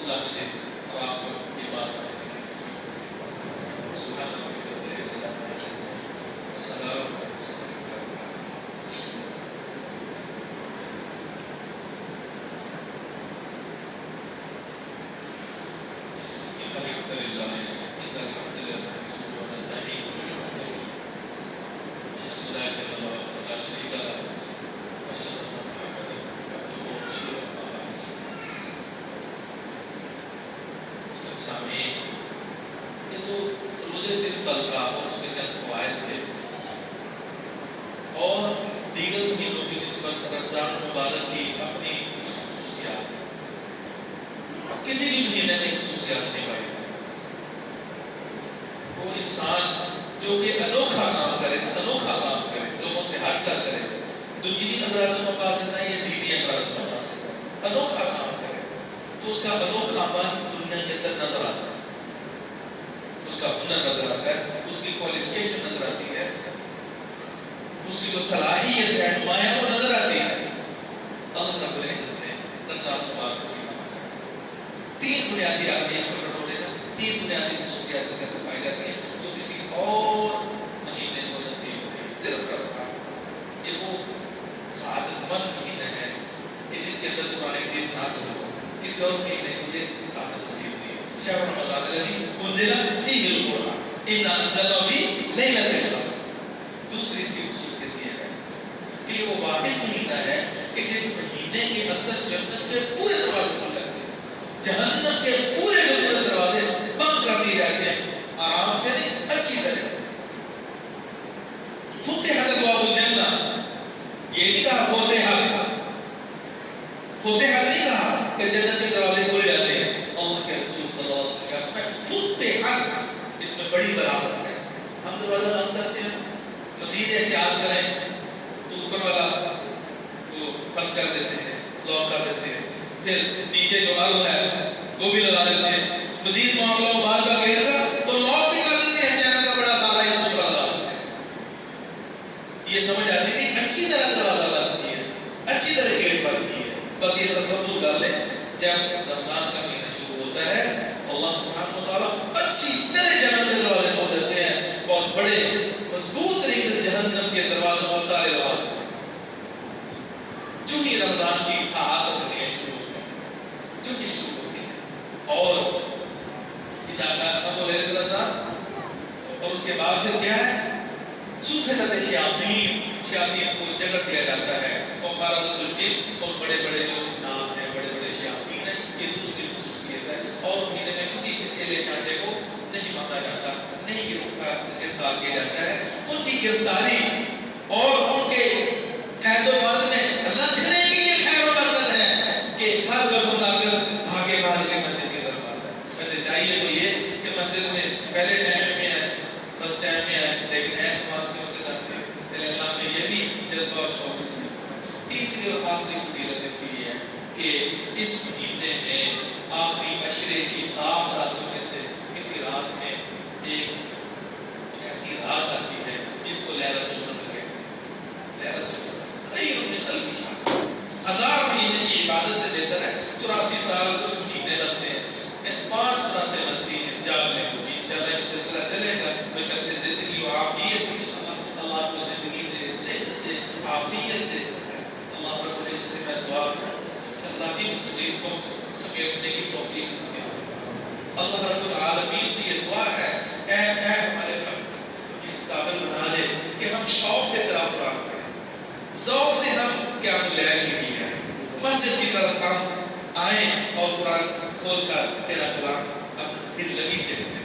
Speaker 2: اللہ مجھے اور آپ کو یہ بات سمجھنے کی سبحان اللہ السلام یہ تو روزے سے متعلقہ اور اس میں چند فوائد تھے اور دیگر مہینوں کی نسبت رمضان مبارک کی اپنی کچھ خصوصیات ہیں. کسی بھی مہینے میں خصوصیات نہیں پائی وہ انسان جو کہ انوکھا کام کرے لوگوں سے ہٹ کر کرے دنیوی اغراض و مقاصد نہیں یہ دینی اغراض و مقاصد ہے انوکھا کام کرے تو اس کا انوکھا پن دنیا کے اندر نظر آتا ہے اس کا ہنر نظر آتا ہے اس کی کوالیفیکیشن نظر آتی ہے اس کی جو صلاحیت ہے نمایاں وہ نظر آتی ہے. اللہ رب العزت نے رمضان مبارک کو تین بنیادی آدیش پر بٹورے گا تین بنیادی خصوصیات سے پائی جاتی ہیں جو کسی اور مہینے کو نصیب نہیں صرف رمضان. یہ وہ سعادت مند مہینہ ہے کہ جس کے اندر قرآن دین نازل ہوا کسی اور مہینے کو یہ سعادت نصیب نہیں. شهر رمضان الذي انزل فيه القرآن انا انزلناه في ليلة القدر. دوسری اس کی خصوصیت یہ ہے کہ یہ وہ واحد مہینہ ہے کہ جس مہینے کے اندر جنت کے پورے دروازے کھل جاتے ہیں جہنم کے پورے دروازے بند کر دیے جاتے ہیں آرام سے نہیں اچھی طرح. فتحت ابواب الجنہ یہ نہیں کہا فتحت نہیں کہا کہ جنت کے دروازے کھل جاتے ہیں. اللہ کے رسول صلی اللہ علیہ وسلم کا فتحت اس میں بڑی برابر ہے. ہم دروازہ بند کرتے ہیں مزید احتیاط کریں تو اوپر والا وہ بند کر دیتے ہیں لاک کر دیتے ہیں پھر نیچے جو عرض ہے وہ بھی لگا دیتے ہیں. مزید معاملہ باہر کا گیٹ کا تو لاک بھی کر دیتے ہیں, چائنا کا بڑا تالا یا دوسرا لگا دیتے ہیں. یہ سمجھ آتی ہے کہ اچھی طرح دروازہ لگتی ہے, اچھی طرح گیٹ بنتی ہے. بس یہ تصور کر لیں جب رمضان کا مہینہ شروع ہوتا ہے اللہ سبحانہ و تعالیٰ اچھی طرح جنت کے دروازے کھول دیتے ہیں, بہت بڑے مضبوط طریقے سے جہنم کے دروازوں پر تالے لگا دیتے ہیں. جو ہی رمضان کی ساعت بننے شروع ہوتی ہے, جو ہی شروع ہوتی ہے, اور اس آکار کو لے رمضان, اور اس کے بعد پھر کیا ہے, صفحت شیاطین کو جگڑ دیا جاتا ہے. اور مارد الجن اور بڑے بڑے جو جنات ہیں, بڑے بڑے شیاطین ہیں, یہ دوسری خصوصیت ہے. اور مہینے میں کسی سے چیلے چانٹے کو نہیں مارا جاتا, نہیں گرفتار کیا جاتا ہے. ان کی گرفتاری اور ان کے قید و بند میں رکھنے کی یہ خیر و برکت ہے کہ ہر رسول لا کر بھاگے کے مسجد کی طرف آتا ہے. ویسے چاہیے تو یہ کہ مسجد میں پہلے ٹائم میں آئے, فرسٹ ٹائم میں آئے, لیکن ہے نماز کے وقت آتے ہیں. چلے اللہ میں یہ بھی جذبہ اور شوق سے. تیسری اور آخری فضیلت اس کی یہ ہے کہ اس مہینے میں آخری عشرے کی آخر راتوں میں سے کسی رات میں ایک ایسی رات آتی ہے جس کو لیلۃ القدر کہتے ہیں. لیلۃ القدر خیر من الف شہر, 1000 مہینے کی عبادت سے بہتر ہے. 84 سال کچھ مہینے لگتے ہیں, 5 راتیں لگتی ہیں جاگنے کو. انشاءاللہ یہ سلسلہ چلے گا بشرط زندگی و عافیت. انشاءاللہ اللہ کو زندگی دے, صحت دے, عافیت دے. اللہ رب العزت سے میں دعا کروں کہ اللہ ان فضیلتوں کو سمیٹنے کی توفیق نصیب فرمائے. اللہ رب العالمین سے یہ دعا ہے, اے ہمارے رب اس قابل بنا دے کہ ہم شوق سے تیرا قرآن پڑھیں, ذوق سے ہم قیام اللیل کی جائیں, مسجد کی طرف ہم آئیں اور قرآن کھول کر تیرا کلام اپنی دل لگی سے پڑھیں,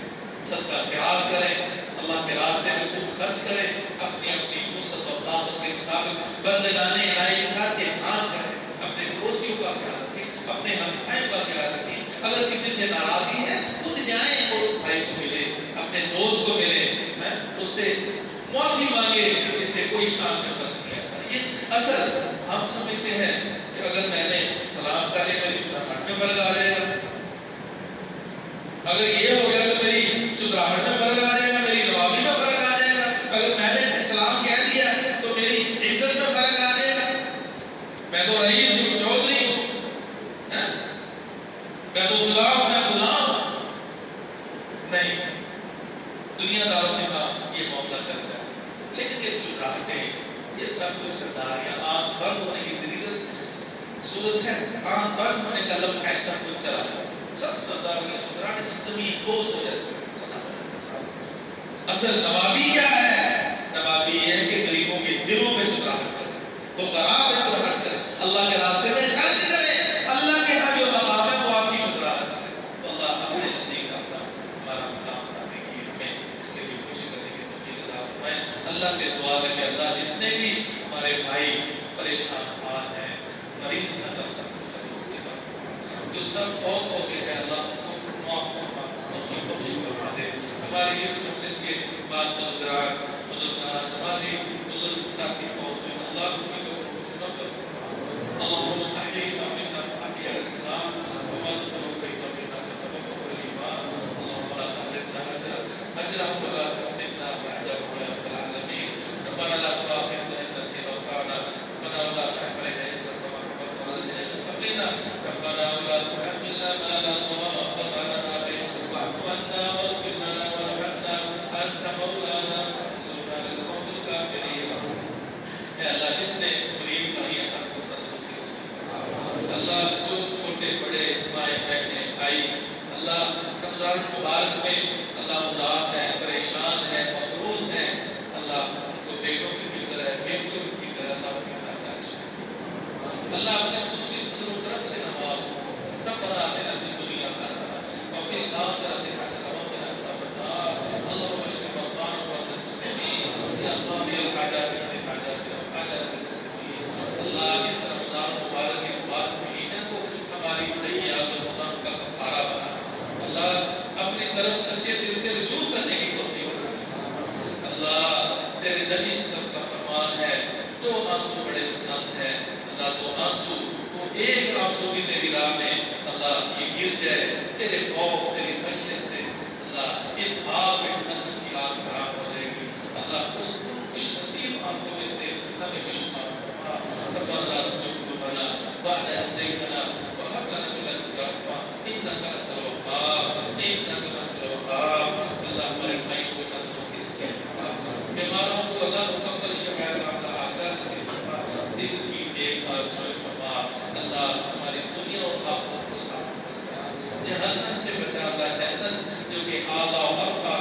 Speaker 2: صدقہ خیرات کریں, اللہ کے راستے میں خوب خرچ کریں, اپنی وسعت اور طاقت کے مطابق بندگان الہی کے ساتھ احسان کریں, اپنے پڑوسیوں کا خیال رکھیں, اپنے ہمسائوں کا خیال رکھیں. اگر کسی سے ناراضی ہے خود جائیں اور بھائی کو ملے, اپنے دوست کو ملے, اس سے معافی مانگے, اس سے کوئی شان میں فرق نہیں آتا. یہ اصل ہم سمجھتے ہیں کہ اگر میں نے سلام کر لیا میری چودراہٹ میں فرق آ جائے گا, اگر یہ ہو گیا تو میری چودراہٹ میں فرق آ جائے گا, میری نوابی میں فرق آ جائے گا, اگر میں نے سلام کہہ دیا تو میری عزت میں فرق آ جائے گا. میں تو رئیس ہوں, چودھری ہوں, میں تو غلام, میں غلام نہیں. دنیا داروں کے ہاں یہ معاملہ چلتا ہے, لیکن یہ چودراہٹیں, یہ سب کچھ سرداریاں, آنکھ بند ہونے کی ضرورت ہے. آنکھ بند ہونے کا لمحہ ہے, سب کچھ چلا جائے, سب سرداریاں چودراہٹیں زمین بوس ہو جاتی ہے. اصل نوابی کیا ہے؟ نوابی یہ ہے کہ غریبوں کے دلوں میں چودراہٹ کرے, فقراء میں چودراہٹ کرے, اللہ کے راستے میں خرچ کرے, اللہ کے ہاں جو مقام ہے وہ آپ کی چودراہٹ کرے. تو اللہ اپنے نزدیک ہمارا مقام بنانے کی ہمیں اس کے لیے کوشش کرنے کی توفیق عطا فرمائے. اللہ سے دعا ہے کہ اللہ جتنے بھی ہمارے بھائی پریشان حال ہیں, مریض ہیں, جو سب فوت ہو گئے ہیں, اللہ کو معاف فرما, ان کی توفیق فرما دے. ہماری اس مسجد کے بعد بزرگان, بزرگان نمازی, بزرگ ساتھی فوت ہوئے, اللہ ان کی توفیق فرما. اللهم احينا منا احياء الاسلام ومن توفيت منا توفيق الايمان. اللهم لا تحرمنا اجرهم ولا تفتنا بعدهم يا رب العالمين. ربنا لا تؤاخذنا ان نسينا واخطانا, ربنا ولا تحملنا اسرا كما حملته على الذين من قبلنا, ربنا ولا تحملنا ما لا طاقة لنا به, واعف عنا واغفر لنا وارحمنا انت مولانا فانصرنا على القوم الكافرين. اے اللہ جتنے مریض بھائی ہیں سب کو تندرستی نصیب. اللہ جو چھوٹے بڑے مائیں بہنیں بھائی, اللہ رمضان مبارک میں اللہ اداس ہیں, پریشان ہیں, مفروض ہیں, اللہ ان کو بیٹوں کی فکر ہے, بیٹیوں کی فکر ہے, اللہ ان کے ساتھ اچھا. اللہ اپنے خصوصی فضل و کرم سے نواز. ربنا آتنا فی الدنیا حسنہ وفی الآخرۃ حسنہ وقنا عذاب النار. اللهم اشف مرضانا ومرضى المسلمین یا قاضی الحاجات اقض حاجاتنا وحاجات المسلمین. اللہ اس رمضان مبارک کے بعد مہینے کو ہماری سیئات و گناہ کا کفارہ بنا. اللہ اپنی طرف سچے دل سے رجوع کرنے کی توفیق نصیب. اللہ تیرے نبی صلی اللہ علیہ وسلم کا فرمان ہے, دو آنسو بڑے پسند ہیں. اللہ دو آنسو وہ ایک آنسو بھی تیری راہ میں اللہ یہ گر جائے تیرے خوف تیری خشیت سے اللہ اس آگ میں جہنم کی آگ خراب ہو جائے گی اللہ اس خوش نصیب آنکھوں میں سے ہمیں بھی شمار فرما ربنا لا تزغ قلوبنا بعد إذ هديتنا وهب لنا من لدنك رحمة إنك أنت الوهاب إنك أنت الوهاب اللہ ہمارے بھائیوں کو تندرستی نصیب فرما بیماروں کو اللہ مکمل شفا عطا عاجلہ نصیب فرما دل کی ایک آرزو فرما اللہ ہماری دنیا اور آخرت کو صاف فرما جہنم سے بچا اللہ جنت جو کہ اعلیٰ و ارفع